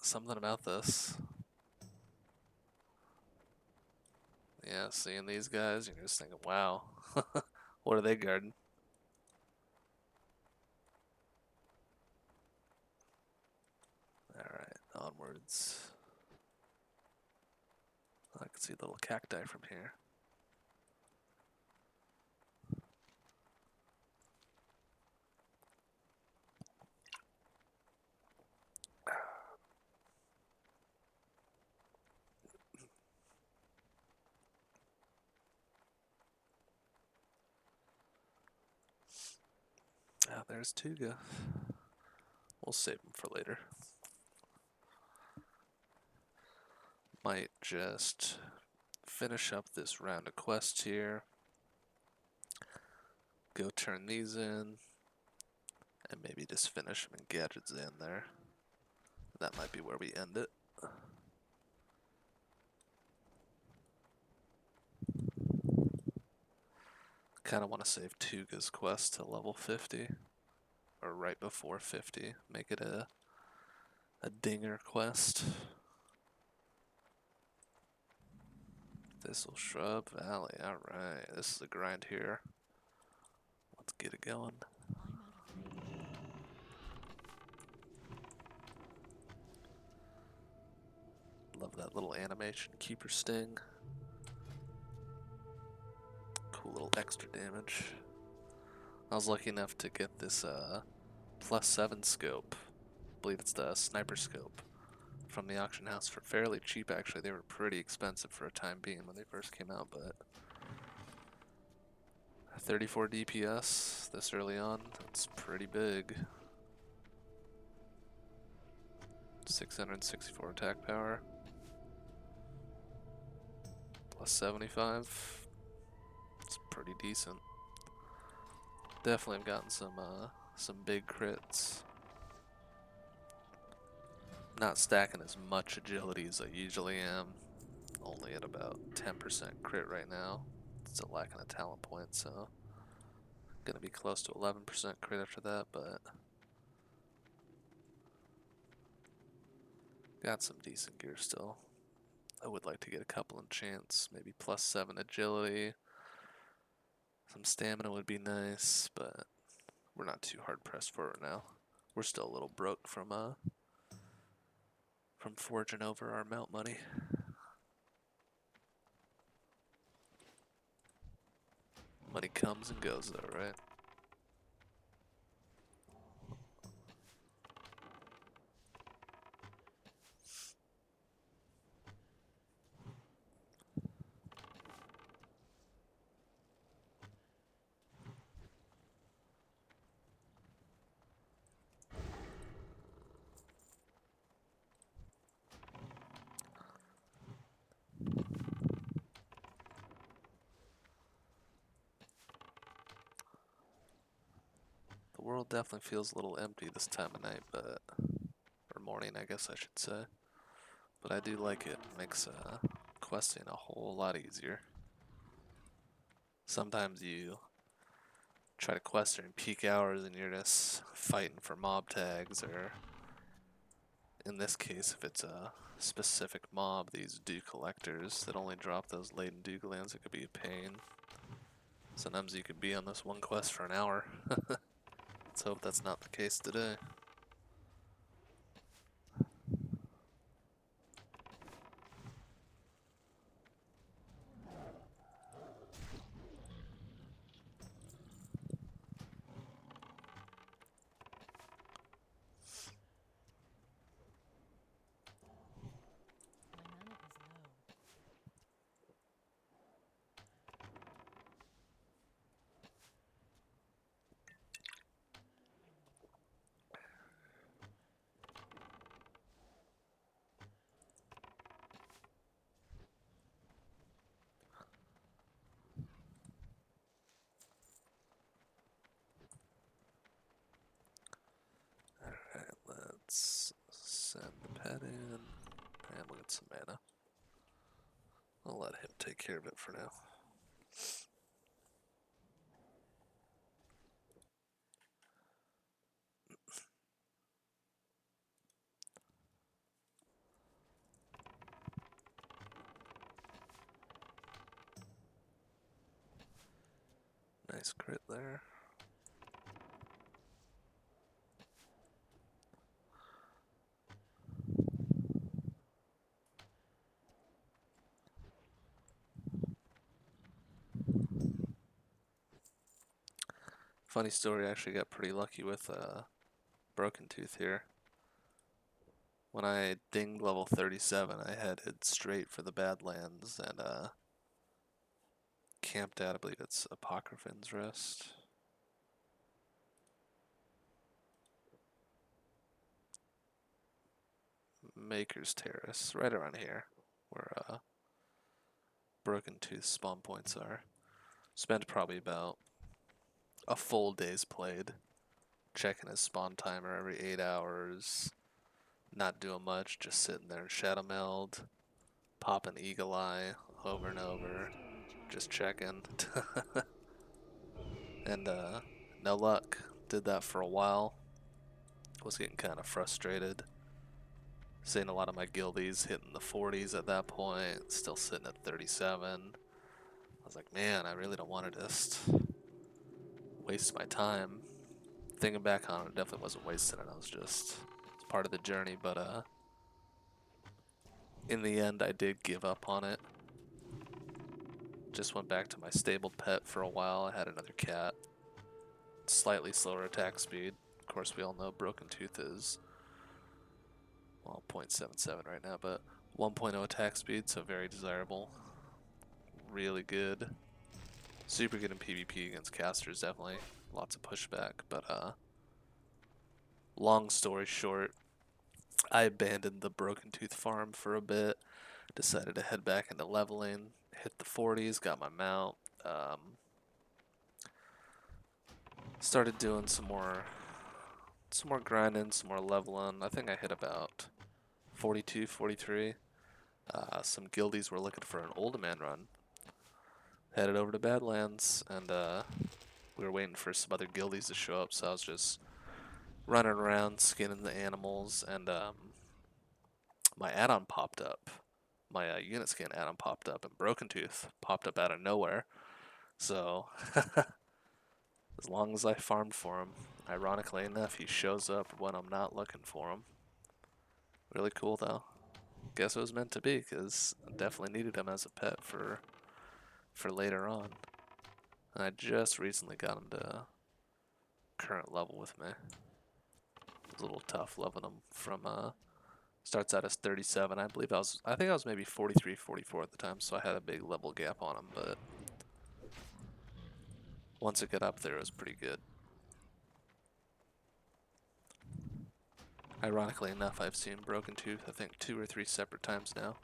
something about this. Yeah, seeing these guys, you're just thinking, wow, what are they guarding? Alright, onwards. I can see the little cacti from here. Ah, there's Tuga. We'll save him for later. Might just finish up this round of quests here. Go turn these in. And maybe just finish them and gadgets in there. That might be where we end it. Kind of want to save Tuga's quest to level 50, or right before 50. Make it a dinger quest. Thistle Shrub Valley. Alright, this is a grind here. Let's get it going. I'm out of range. Love that little animation. Keeper Sting. Cool little extra damage. I was lucky enough to get this +7 scope. I believe it's the sniper scope from the auction house for fairly cheap actually. They were pretty expensive for a time being when they first came out, but 34 DPS this early on, that's pretty big. 664 attack power. +75. It's pretty decent. Definitely have gotten some big crits. Not stacking as much agility as I usually am. Only at about 10% crit right now. Still lacking a talent point, so gonna be close to 11% crit after that, but got some decent gear still. I would like to get a couple enchants, maybe +7 agility. Some stamina would be nice, but we're not too hard pressed for it now. We're still a little broke from forging over our mount money. Money comes and goes though, right? The world definitely feels a little empty this time of night, but or morning, I guess I should say. But I do like it. Makes questing a whole lot easier. Sometimes you try to quest during peak hours and you're just fighting for mob tags, or in this case, if it's a specific mob, these dew collectors that only drop those laden dew glands, it could be a pain. Sometimes you could be on this one quest for an hour. Let's hope that's not the case today. My mana is low. Alright, let's send the pet in, and we'll get some mana. I'll let him take care of it for now. Nice crit there. Funny story, I actually got pretty lucky with Broken Tooth here. When I dinged level 37, I headed straight for the Badlands and camped out, I believe it's Apocryphan's Rest. Maker's Terrace, right around here, where Broken Tooth spawn points are. Spent probably about a full day's played, checking his spawn timer every 8 hours, not doing much, just sitting there in Shadow Meld, popping Eagle Eye over and over, Still recharging. just checking. and no luck. Did that for a while. Was getting kind of frustrated. Seeing a lot of my guildies hitting the 40s at that point, still sitting at 37. I was like, man, I really don't want to just waste my time. Thinking back on it, definitely wasn't wasting it. I was just, it's part of the journey, but in the end, I did give up on it. Just went back to my stabled pet for a while. I had another cat. Slightly slower attack speed. Of course, we all know Broken Tooth is, well, 0.77 right now, but 1.0 attack speed, so very desirable. Really good. Super good in PvP against casters, definitely. Lots of pushback, but long story short, I abandoned the Broken Tooth farm for a bit. Decided to head back into leveling. Hit the 40s, got my mount. Started doing some more grinding, some more leveling. I think I hit about 42, 43. Some guildies were looking for an old man run. Headed over to Badlands, and we were waiting for some other guildies to show up, so I was just running around skinning the animals, and my add-on popped up. My unit scan add-on popped up, and Broken Tooth popped up out of nowhere. So, as long as I farmed for him, ironically enough, he shows up when I'm not looking for him. Really cool, though. Guess it was meant to be, because I definitely needed him as a pet for later on. And I just recently got him to current level with me. It was a little tough leveling him from starts out as 37. I think I was maybe 43, 44 at the time, so I had a big level gap on him, but once it got up there, it was pretty good. Ironically enough, I've seen Broken Tooth, I think 2 or 3 separate times now,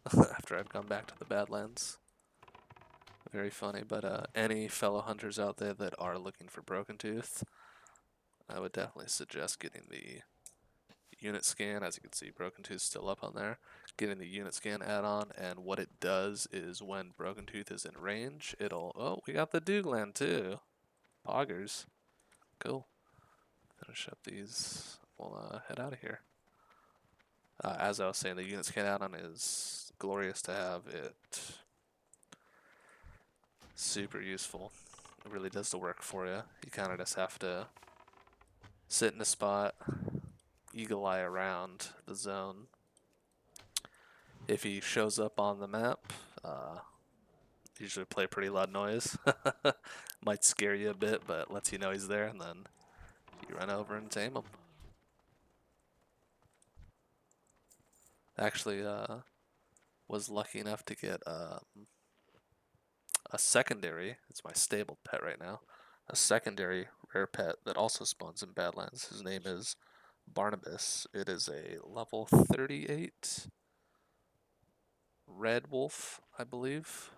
after I've gone back to the Badlands. Very funny, but any fellow hunters out there that are looking for Broken Tooth, I would definitely suggest getting the unit scan. As you can see, Broken Tooth still up on there. Getting the unit scan add-on, and what it does is when Broken Tooth is in range, it'll... Oh, we got the Doogland too. Poggers. Cool. Finish up these. We'll head out of here. As I was saying, the unit scan add-on is glorious to have. It super useful. It really does the work for you. You kind of just have to sit in a spot, eagle eye around the zone. If he shows up on the map, usually play a pretty loud noise. Might scare you a bit, but lets you know he's there, and then you run over and tame him. Actually, was lucky enough to get a secondary. It's my stabled pet right now. A secondary rare pet that also spawns in Badlands. His name is Barnabas. It is a level 38 red wolf, I believe.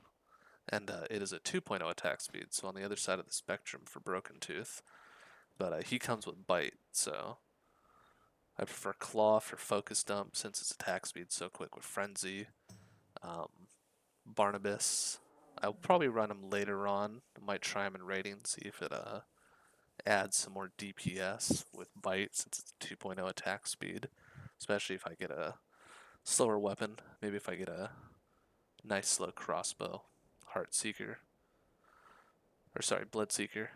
And it is a 2.0 attack speed, so on the other side of the spectrum for Broken Tooth. But he comes with Bite, so I prefer Claw for Focus Dump since its attack speed's so quick with Frenzy. Barnabas, I'll probably run him later on. I might try him in raiding, see if it adds some more DPS with Bite since it's a 2.0 attack speed. Especially if I get a slower weapon. Maybe if I get a nice slow crossbow. Heart Seeker. Or sorry, Blood Seeker.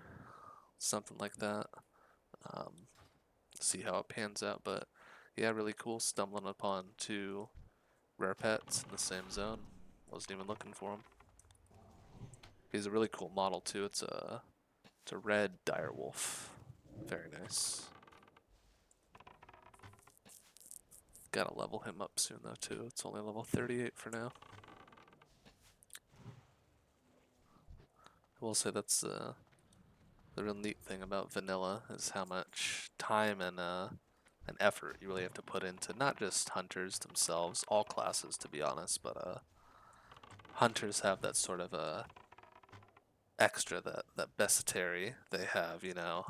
Something like that. See how it pans out, but yeah, really cool stumbling upon 2 rare pets in the same zone. Wasn't even looking for him. He's a really cool model too. It's a red direwolf. Very nice. Gotta level him up soon though too. It's only level 38 for now. I will say that's the real neat thing about vanilla is how much time and effort you really have to put into not just hunters themselves, all classes to be honest, but hunters have that sort of extra, that bestiary they have, you know,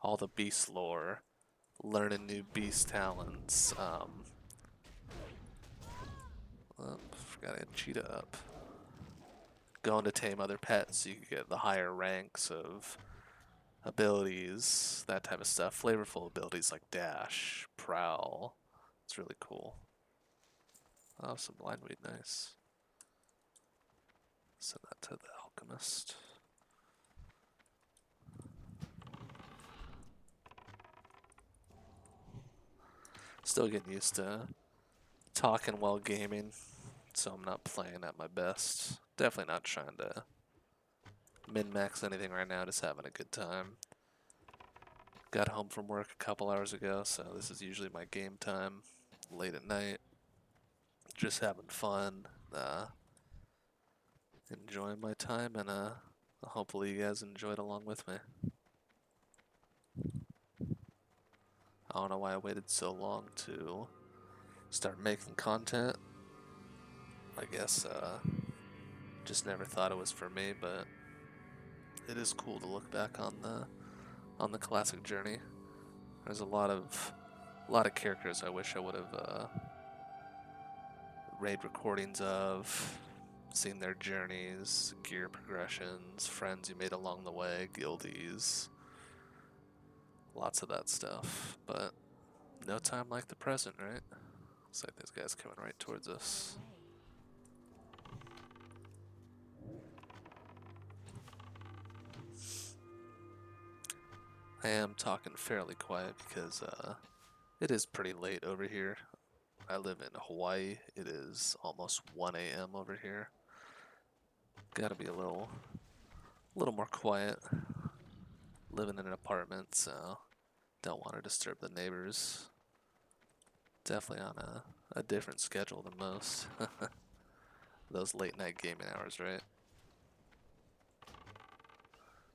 all the beast lore, learning new beast talents. Oh, forgot I had cheetah up. going to tame other pets, you get the higher ranks of abilities, that type of stuff. Flavorful abilities like dash, prowl. It's really cool. Oh, some blindweed, nice. Send that to the alchemist. Still getting used to talking while gaming, so I'm not playing at my best. Definitely not trying to min-max anything right now, just having a good time. Got home from work a couple hours ago, so this is usually my game time, late at night. Just having fun, enjoying my time, and hopefully you guys enjoyed along with me. I don't know why I waited so long to start making content. I guess just never thought it was for me, but it is cool to look back on the classic journey. There's a lot of characters I wish I would have raid recordings of, seen their journeys, gear progressions, friends you made along the way, guildies, lots of that stuff. But no time like the present, right? Looks like this guy's coming right towards us. I am talking fairly quiet because it is pretty late over here. I live in Hawaii. It is almost 1 a.m. over here. Gotta be a little more quiet. Living in an apartment, so don't want to disturb the neighbors. Definitely on a different schedule than most. Those late night gaming hours, right?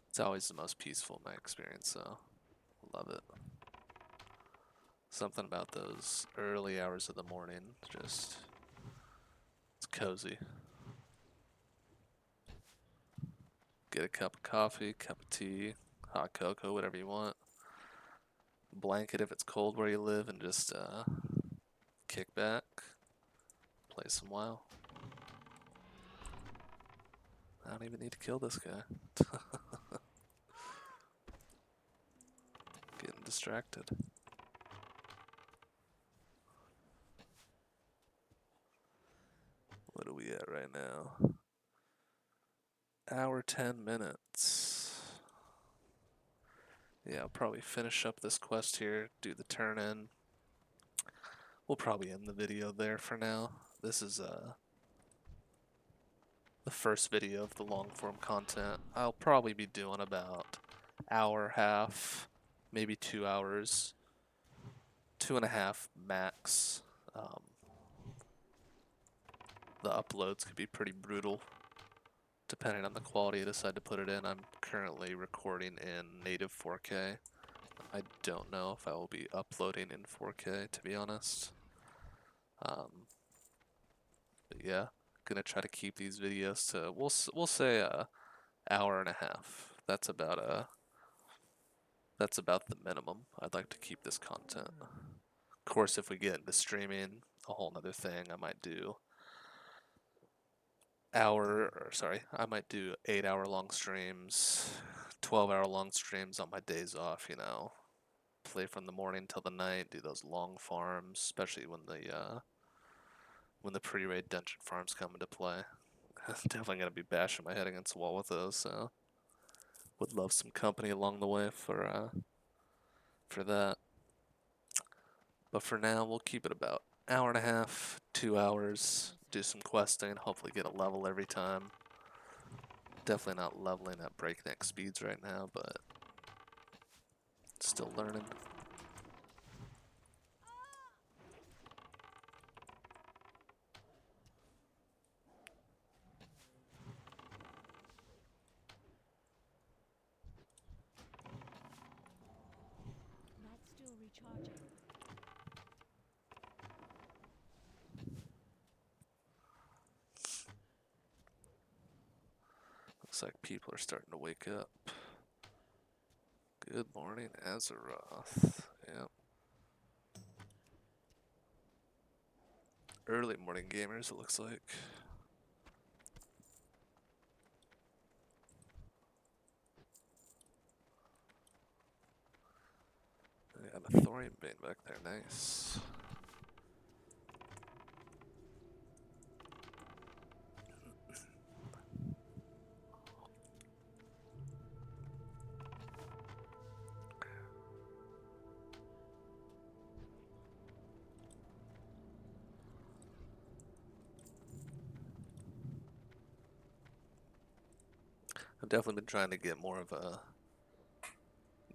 It's always the most peaceful in my experience, so love it. Something about those early hours of the morning, just, it's cozy. Get a cup of coffee, cup of tea, hot cocoa, whatever you want. Blanket if it's cold where you live, and just kick back, play some WoW. I don't even need to kill this guy. Getting distracted. What are we at right now? Hour 10 minutes. Yeah, I'll probably finish up this quest here, do the turn in. We'll probably end the video there for now. This is the first video of the long form content. I'll probably be doing about hour, half, maybe 2 hours, 2.5 max. The uploads could be pretty brutal depending on the quality I decide to put it in. I'm currently recording in native 4K. I don't know if I will be uploading in 4K, to be honest. But yeah, gonna try to keep these videos to we'll say hour and a half. That's about the minimum I'd like to keep this content. Of course, if we get into streaming, a whole nother thing. I might do 8-hour long streams, 12-hour long streams on my days off. Play from the morning till the night, do those long farms, especially when the pre-raid dungeon farms come into play. Definitely gonna be bashing my head against the wall with those, so would love some company along the way for that. But for now, we'll keep it about hour and a half, 2 hours, do some questing, hopefully get a level every time. Definitely not leveling at breakneck speeds right now, but still learning. That's still recharging. Looks like people are starting to wake up. Good morning, Azeroth. Yep. Early morning gamers, it looks like. Bane back there, nice. I've definitely been trying to get more of a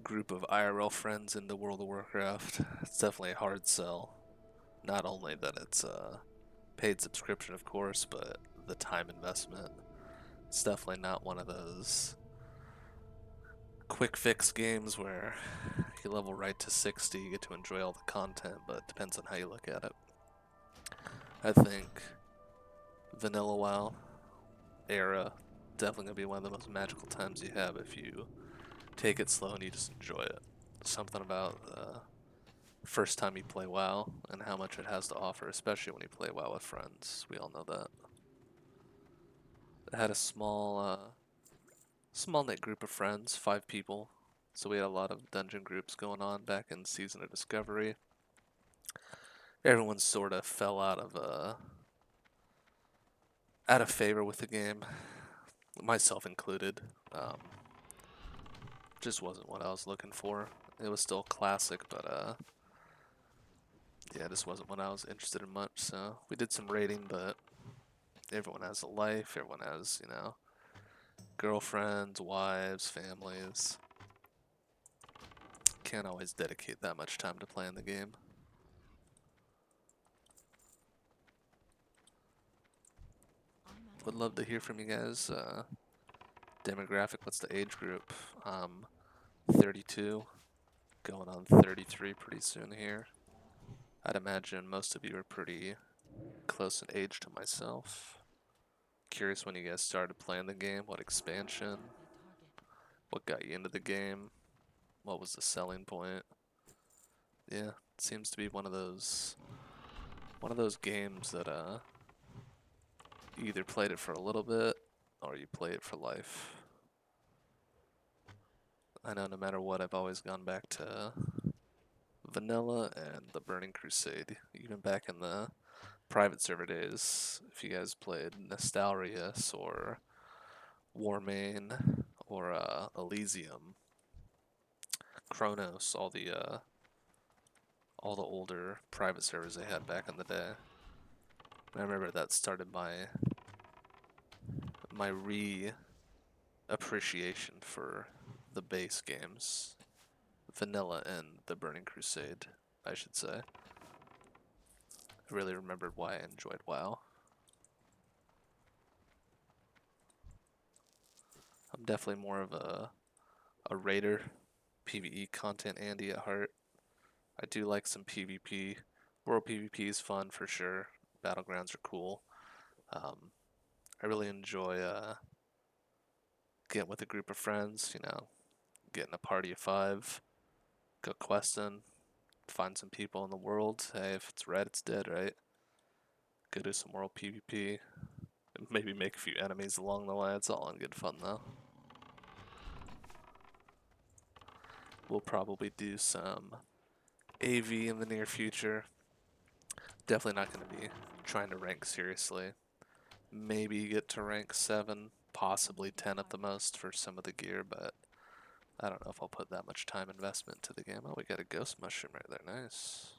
group of IRL friends into World of Warcraft. It's definitely a hard sell. Not only that it's a paid subscription, of course, but the time investment. It's definitely not one of those quick fix games where you level right to 60, you get to enjoy all the content, but it depends on how you look at it. I think Vanilla WoW era definitely gonna be one of the most magical times you have if you take it slow and you just enjoy it. Something about first time you play WoW and how much it has to offer, especially when you play WoW with friends. We all know that. I had a small knit group of friends, 5 people. So we had a lot of dungeon groups going on back in Season of Discovery. Everyone sort of fell out of favor with the game, myself included. Just wasn't what I was looking for. It was still classic, but yeah, this wasn't what I was interested in much. So we did some raiding, but everyone has a life. Everyone has, girlfriends, wives, families. Can't always dedicate that much time to playing the game. Would love to hear from you guys. Demographic, what's the age group? 32, going on 33 pretty soon here. I'd imagine most of you are pretty close in age to myself. Curious when you guys started playing the game, what expansion, what got you into the game, what was the selling point. Yeah, it seems to be one of those games that you either played it for a little bit or you play it for life. I know no matter what, I've always gone back to Vanilla and the Burning Crusade, even back in the private server days. If you guys played Nostalrius or Warmane or Elysium, Chronos, all the older private servers they had back in the day. I remember that started my appreciation for the base games, Vanilla and the Burning Crusade, I should say. I really remembered why I enjoyed WoW. I'm definitely more of a raider, PvE content Andy at heart. I do like some PvP. World PvP is fun for sure. Battlegrounds are cool. I really enjoy getting with a group of friends, getting a party of 5, go questing, find some people in the world. Hey, if it's red, it's dead, right? Go do some world PvP. And maybe make a few enemies along the way. It's all in good fun, though. We'll probably do some AV in the near future. Definitely not going to be trying to rank seriously. Maybe get to rank 7, possibly 10 at the most for some of the gear, but I don't know if I'll put that much time investment to the game. Oh, we got a ghost mushroom right there. Nice.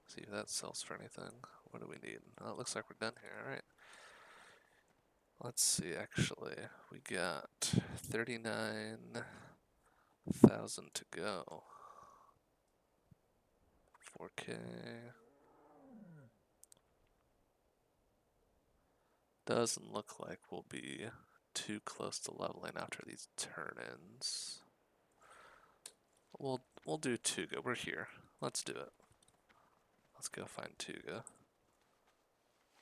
See if that sells for anything. What do we need? Oh, it looks like we're done here. Alright. Let's see, actually. We got 39,000 to go. 4K. Doesn't look like we'll be too close to leveling after these turn-ins. We'll do Tuga. We're here. Let's do it. Let's go find Tuga.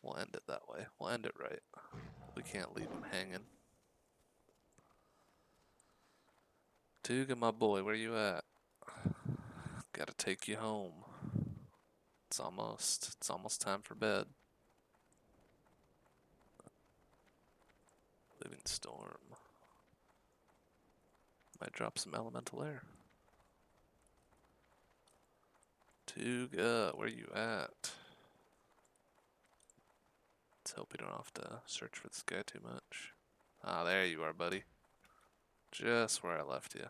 We'll end it that way. We'll end it right. We can't leave him hanging. Tuga, my boy, where you at? Gotta take you home. It's almost time for bed. Living Storm. Might drop some elemental air. Tuga, where you at? Let's hope we don't have to search for this guy too much. Ah, there you are, buddy. Just where I left you.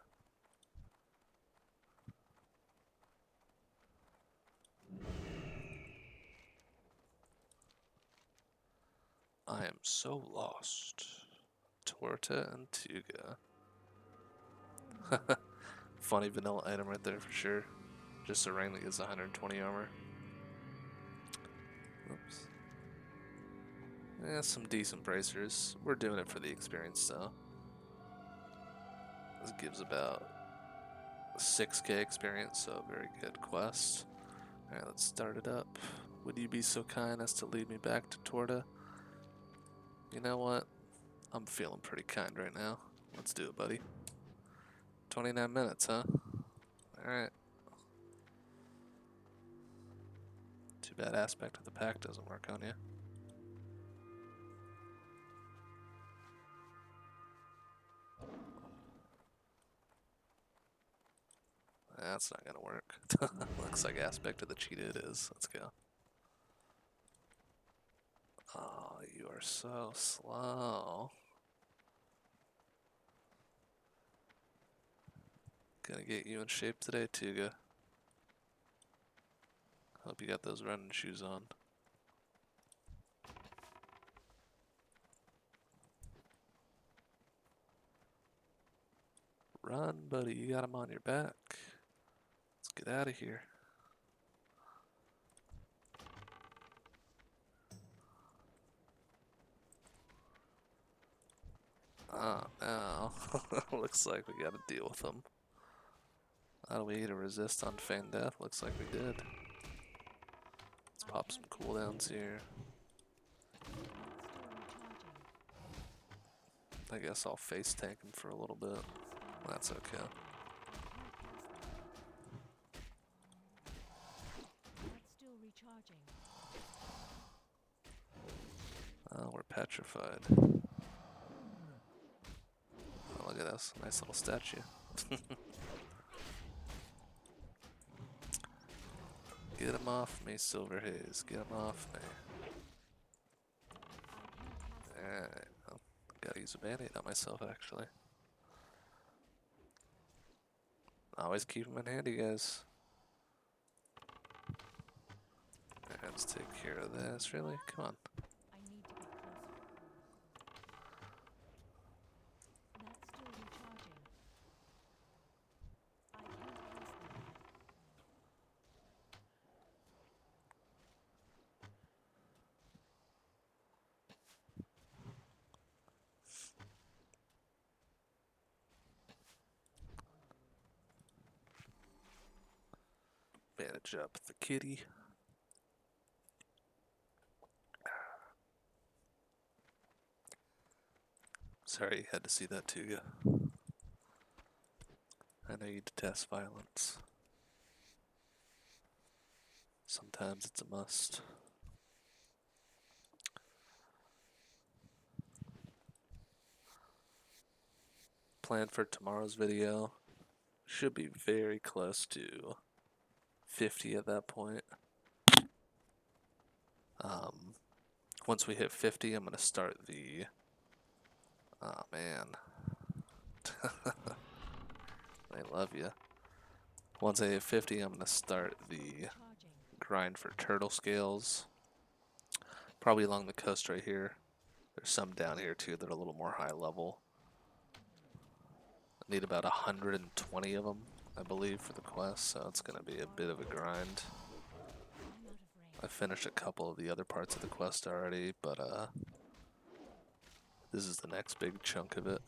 I am so lost. Torta and Tuga. Funny vanilla item right there for sure. Just a ring that gives 120 armor. Oops. Yeah, some decent bracers. We're doing it for the experience though. This gives about 6k experience, so very good quest. Alright, let's start it up. Would you be so kind as to lead me back to Torta? You know what? I'm feeling pretty kind right now. Let's do it, buddy. 29 minutes, huh? Alright. Too bad aspect of the pack doesn't work on you. That's not gonna work. Looks like aspect of the cheetah it is. Let's go. Oh, you are so slow. Gonna get you in shape today, Tuga. Hope you got those running shoes on. Run, buddy. You got him on your back. Let's get out of here. Oh, no. Looks like we gotta deal with them. How do we to resist unfeigned death? Looks like we did. Let's pop some cooldowns here. I guess I'll face tank him for a little bit. That's okay. Oh, we're petrified. Oh, look at this. Nice little statue. Get him off me, Silver Haze. Get him off me. Alright. Well, gotta use a band-aid on myself, actually. Always keep them in handy, guys. Alright, let's take care of this. Really? Come on. Bandage up the kitty. Sorry you had to see that too, yeah. I know you detest violence. Sometimes it's a must. Plan for tomorrow's video should be very close to 50 at that point. Once we hit 50, I'm gonna start the. Oh man, I love you. Once I hit 50, I'm gonna start the grind for turtle scales. Probably along the coast right here. There's some down here too that are a little more high level. I need about 120 of them, I believe, for the quest, so it's gonna be a bit of a grind. I finished a couple of the other parts of the quest already, but this is the next big chunk of it.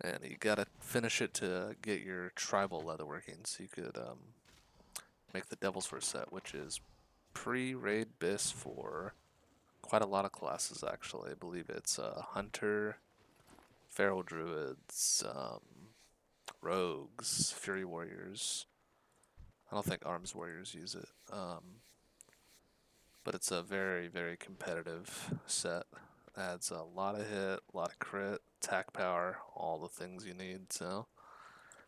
And you gotta finish it to get your tribal leatherworking, so you could make the Devil's First set, which is pre-raid bis for quite a lot of classes actually. I believe it's Hunter, Feral Druids, Rogues, Fury Warriors. I don't think Arms Warriors use it. But it's a very, very competitive set. Adds a lot of hit, a lot of crit, attack power, all the things you need. So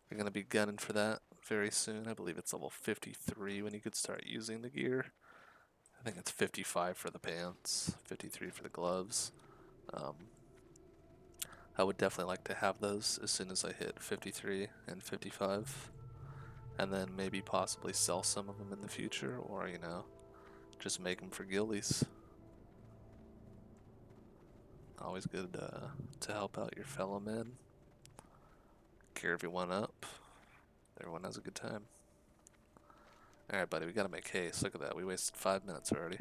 We're gonna be gunning for that very soon. I believe it's level 53 when you could start using the gear. I think it's 55 for the pants, 53 for the gloves. Um, I would definitely like to have those as soon as I hit 53 and 55. And then maybe possibly sell some of them in the future, or, you know, just make them for guildies. Always good to help out your fellow men. Gear everyone up. Everyone has a good time. Alright, buddy, we gotta make haste. Look at that. We wasted 5 minutes already.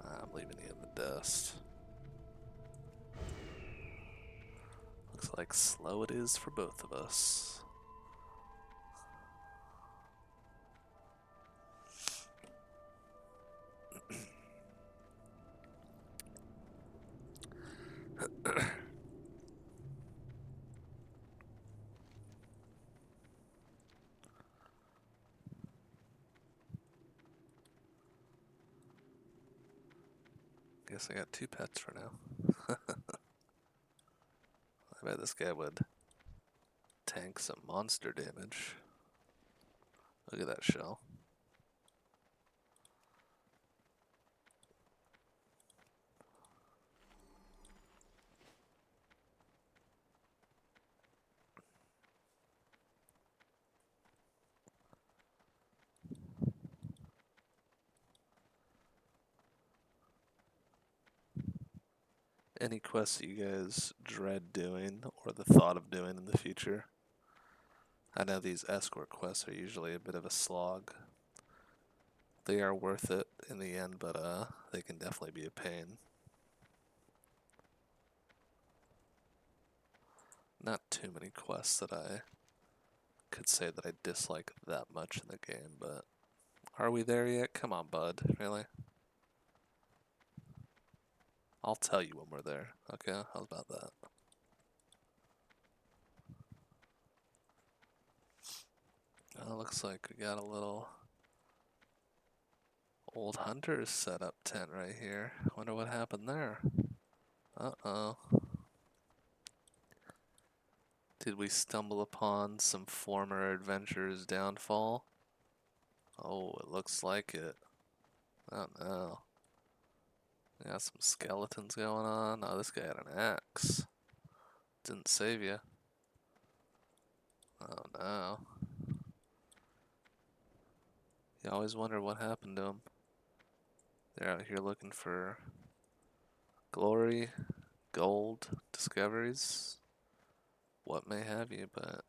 I'm leaving you in the dust. Looks like slow it is for both of us. Guess I got 2 pets for now. I bet this guy would tank some monster damage. Look at that shell. Any quests that you guys dread doing or the thought of doing in the future? I know these escort quests are usually a bit of a slog. They are worth it in the end, but they can definitely be a pain. Not too many quests that I could say that I dislike that much in the game, but are we there yet? Come on, bud. Really? I'll tell you when we're there. Okay? How about that? Looks like we got a little old hunter's setup tent right here. Wonder what happened there. Uh-oh. Did we stumble upon some former adventurer's downfall? Oh, it looks like it. Oh no. We got some skeletons going on. Oh, this guy had an axe. Didn't save you. Oh no. You always wonder what happened to them. They're out here looking for glory, gold, discoveries, what may have you, but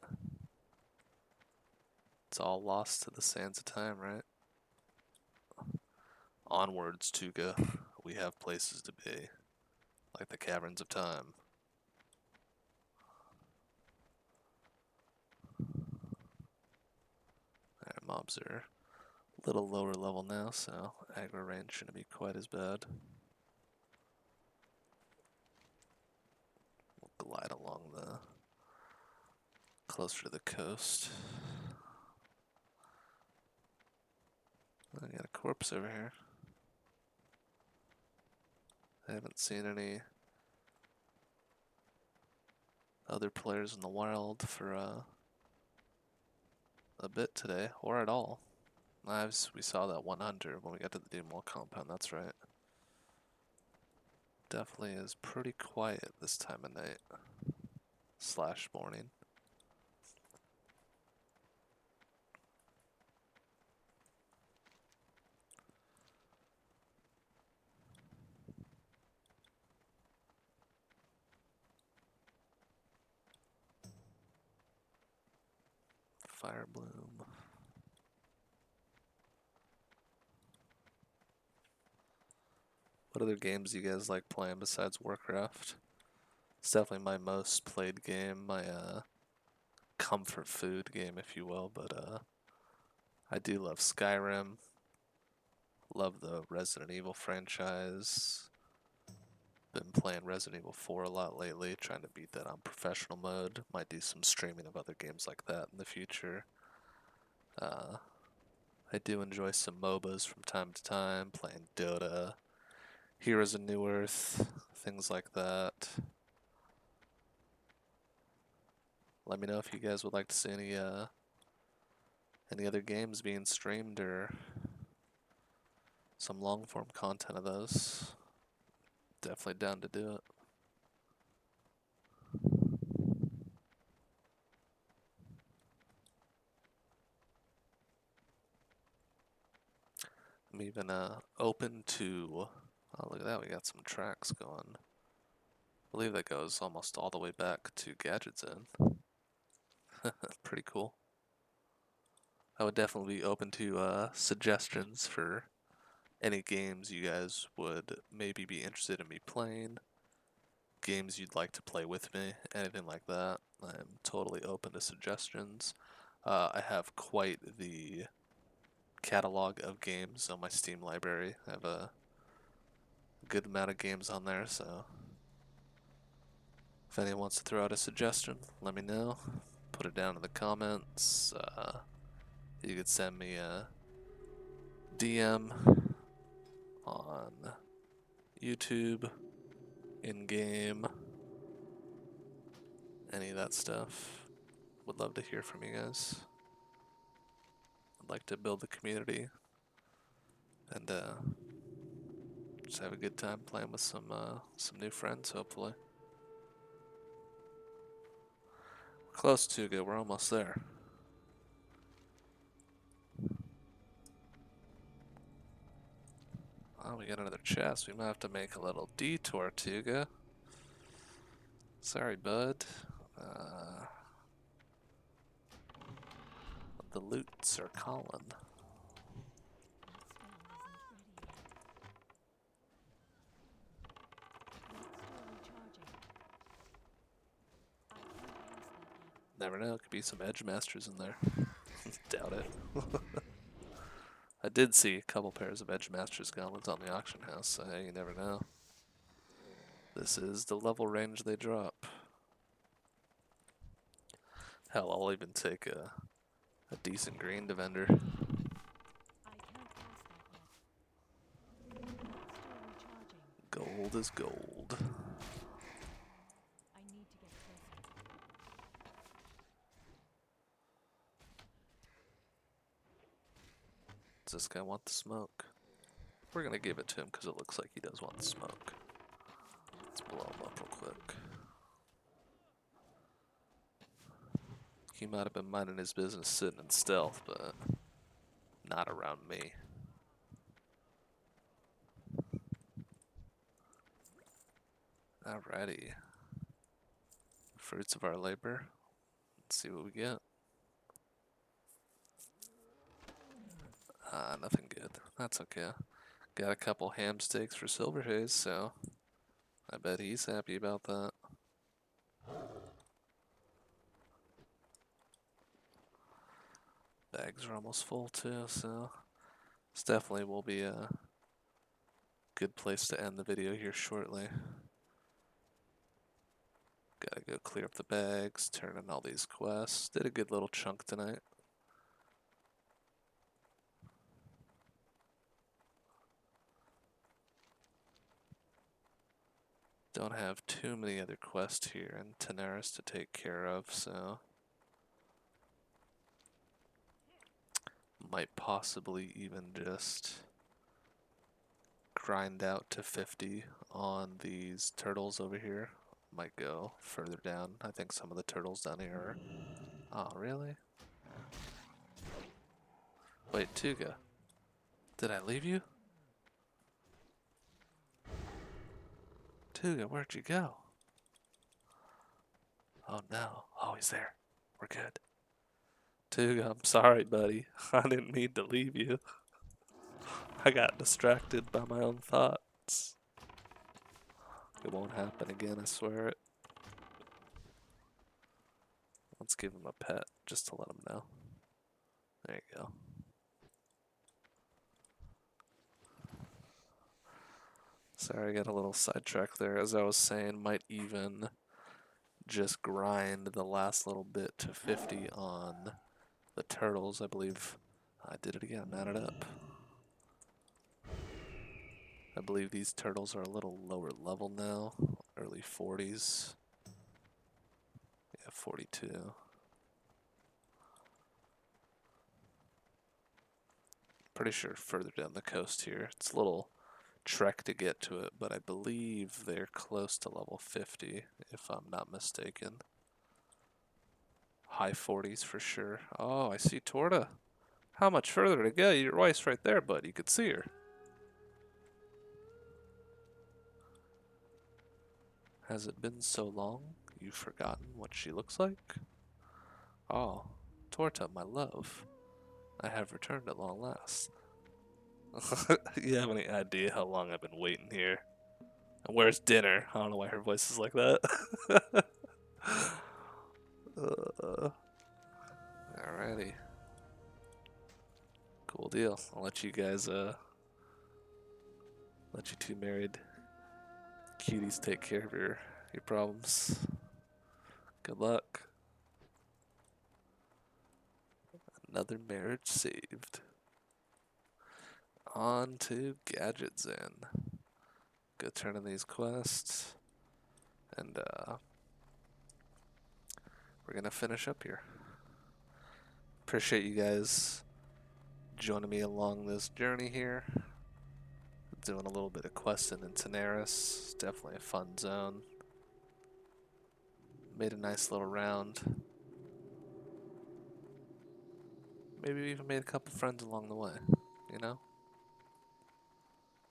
it's all lost to the sands of time, right? Onwards, Tuga. We have places to be, like the caverns of time. Our mobs are a little lower level now, so aggro range shouldn't be quite as bad. We'll glide along the closer to the coast. I got a corpse over here. I haven't seen any other players in the wild for a bit today, or at all. We saw that one hunter when we got to the Doomwall compound, that's right. Definitely is pretty quiet this time of night. / morning. Fire Bloom. What other games do you guys like playing besides Warcraft? It's definitely my most played game, my comfort food game, if you will, but I do love Skyrim. Love the Resident Evil franchise. Been playing Resident Evil 4 a lot lately, trying to beat that on professional mode. Might do some streaming of other games like that in the future. I do enjoy some MOBAs from time to time, playing Dota. Heroes of New Earth, things like that. Let me know if you guys would like to see any other games being streamed or some long form content of those. Definitely down to do it. I'm even open to. Oh, look at that! We got some tracks going. I believe that goes almost all the way back to Gadget's End. Pretty cool. I would definitely be open to suggestions for any games you guys would maybe be interested in me playing, games you'd like to play with me, anything like that. I'm totally open to suggestions. I have quite the catalog of games on my Steam library. I have a good amount of games on there, so if anyone wants to throw out a suggestion, let me know. Put it down in the comments. You could send me a DM on YouTube, in-game, any of that stuff. Would love to hear from you guys. I'd like to build a community and just have a good time playing with some new friends, hopefully. We're close to good. We're almost there. Oh, we got another chest. We might have to make a little detour, Tuga. Sorry, bud. The loots are calling. Never know, could be some edge masters in there. Doubt it. I did see a couple pairs of edge masters gauntlets on the auction house, so hey, you never know. This is the level range they drop. Hell, I'll even take a decent green defender. Gold is gold. Does this guy want the smoke? We're gonna give it to him because it looks like he does want the smoke. Let's blow him up real quick. He might have been minding his business sitting in stealth, but not around me. Alrighty. Fruits of our labor. Let's see what we get. Nothing good. That's okay. Got a couple ham steaks for Silverhaze, so I bet he's happy about that. Bags are almost full too, so this definitely will be a good place to end the video here shortly. Gotta go clear up the bags, turn in all these quests. Did a good little chunk tonight. Don't have too many other quests here in Tanaris to take care of, so might possibly even just grind out to 50 on these turtles over here. Might go further down. I think some of the turtles down here are... Oh, really? Wait, Tuga. Did I leave you? Tuga, where'd you go? Oh no. Oh, he's there. We're good. Tuga, I'm sorry, buddy. I didn't mean to leave you. I got distracted by my own thoughts. It won't happen again, I swear it. Let's give him a pet, just to let him know. There you go. Sorry, I got a little sidetracked there. As I was saying, might even just grind the last little bit to 50 on the turtles. I believe I did it again, added up. I believe these turtles are a little lower level now, early 40s. Yeah, 42. Pretty sure further down the coast here. It's a little trek to get to it, but I believe they're close to level 50, if I'm not mistaken. High 40s for sure. Oh, I see Torta. How much further to go? Your wife's right there, bud. You could see her. Has it been so long? You've forgotten what she looks like? Oh, Torta, my love. I have returned at long last. You have any idea how long I've been waiting here? And where's dinner? I don't know why her voice is like that. Alrighty. Cool deal. I'll let you guys, let you two married cuties take care of your problems. Good luck. Another marriage saved. On to Gadget Zen. Go turn in these quests. And, we're gonna finish up here. Appreciate you guys joining me along this journey here. Doing a little bit of questing in Tanaris. Definitely a fun zone. Made a nice little round. Maybe we even made a couple friends along the way, you know?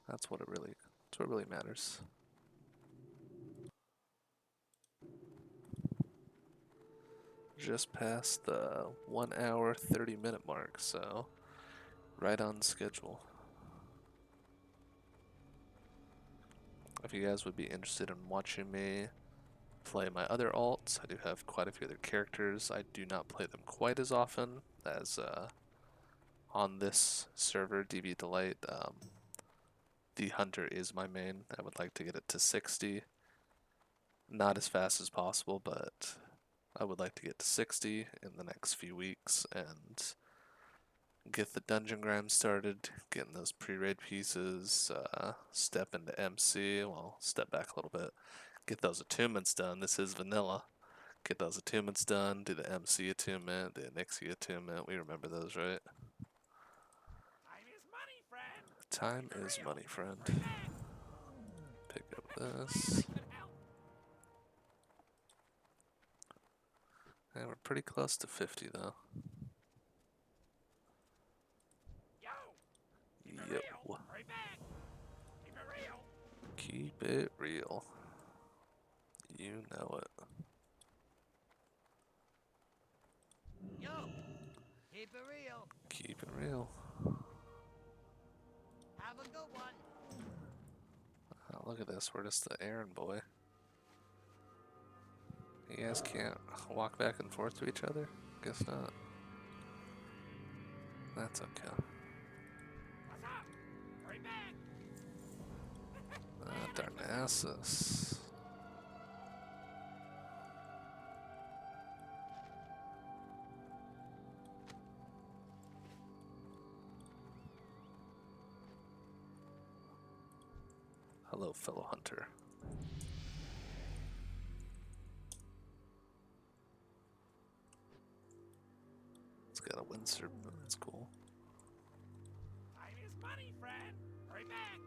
That's what really matters. Just past the 1 hour 30-minute mark, so right on schedule. If you guys would be interested in watching me play my other alts, I do have quite a few other characters. I do not play them quite as often as on this server, Deviate. The Hunter is my main. I would like to get it to 60. Not as fast as possible, but I would like to get to 60 in the next few weeks and get the dungeon grind started, getting those pre-raid pieces, step into MC, well, step back a little bit, get those attunements done. This is vanilla. Get those attunements done, do the MC attunement, the Anixia attunement. We remember those, right? Time is money, friend. Pick up this. And we're pretty close to 50, though. Yo. Keep it real. You know it. Yo, keep it real. Keep it real. Have a good one. Oh, look at this. We're just the errand boy. You guys can't walk back and forth to each other? Guess not. That's okay. What's up? Hurry back. Darnassus. Hello, fellow hunter. It's got a Windsor. That's cool. Time is money, friend. Hurry back.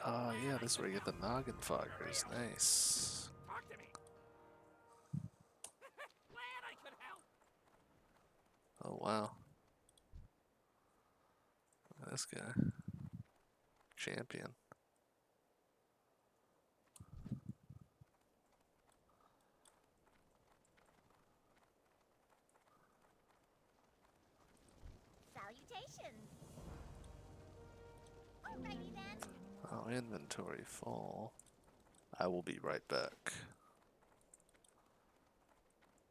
Oh, yeah, this is where you get the noggin foggers. Nice. Talk to me. Glad I could help. Oh, wow. This guy. Champion. Salutations. Alrighty then. Oh, inventory full. I will be right back.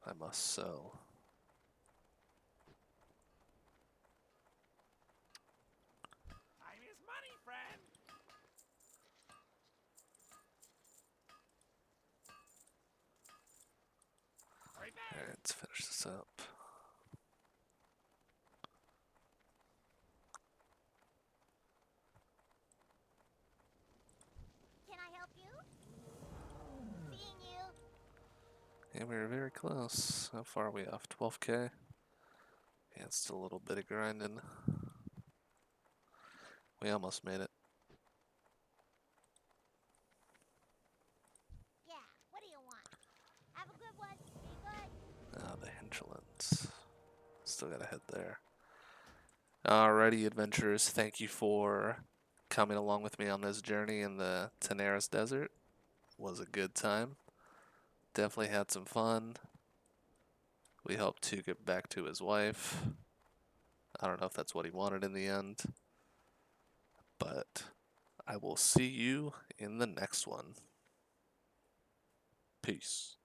I must sell. Time is money, friend. Hurry back. Alright, let's finish this up. And we were very close. How far are we off? 12k? Yeah, it's still a little bit of grinding. We almost made it. Yeah, what do you want? Have a good one. Be good. Ah, the hinterlands. Still gotta head there. Alrighty, adventurers. Thank you for coming along with me on this journey in the Tanaris Desert. Was a good time. Definitely had some fun. We hope to get back to his wife. I don't know if that's what he wanted in the end. But I will see you in the next one. Peace.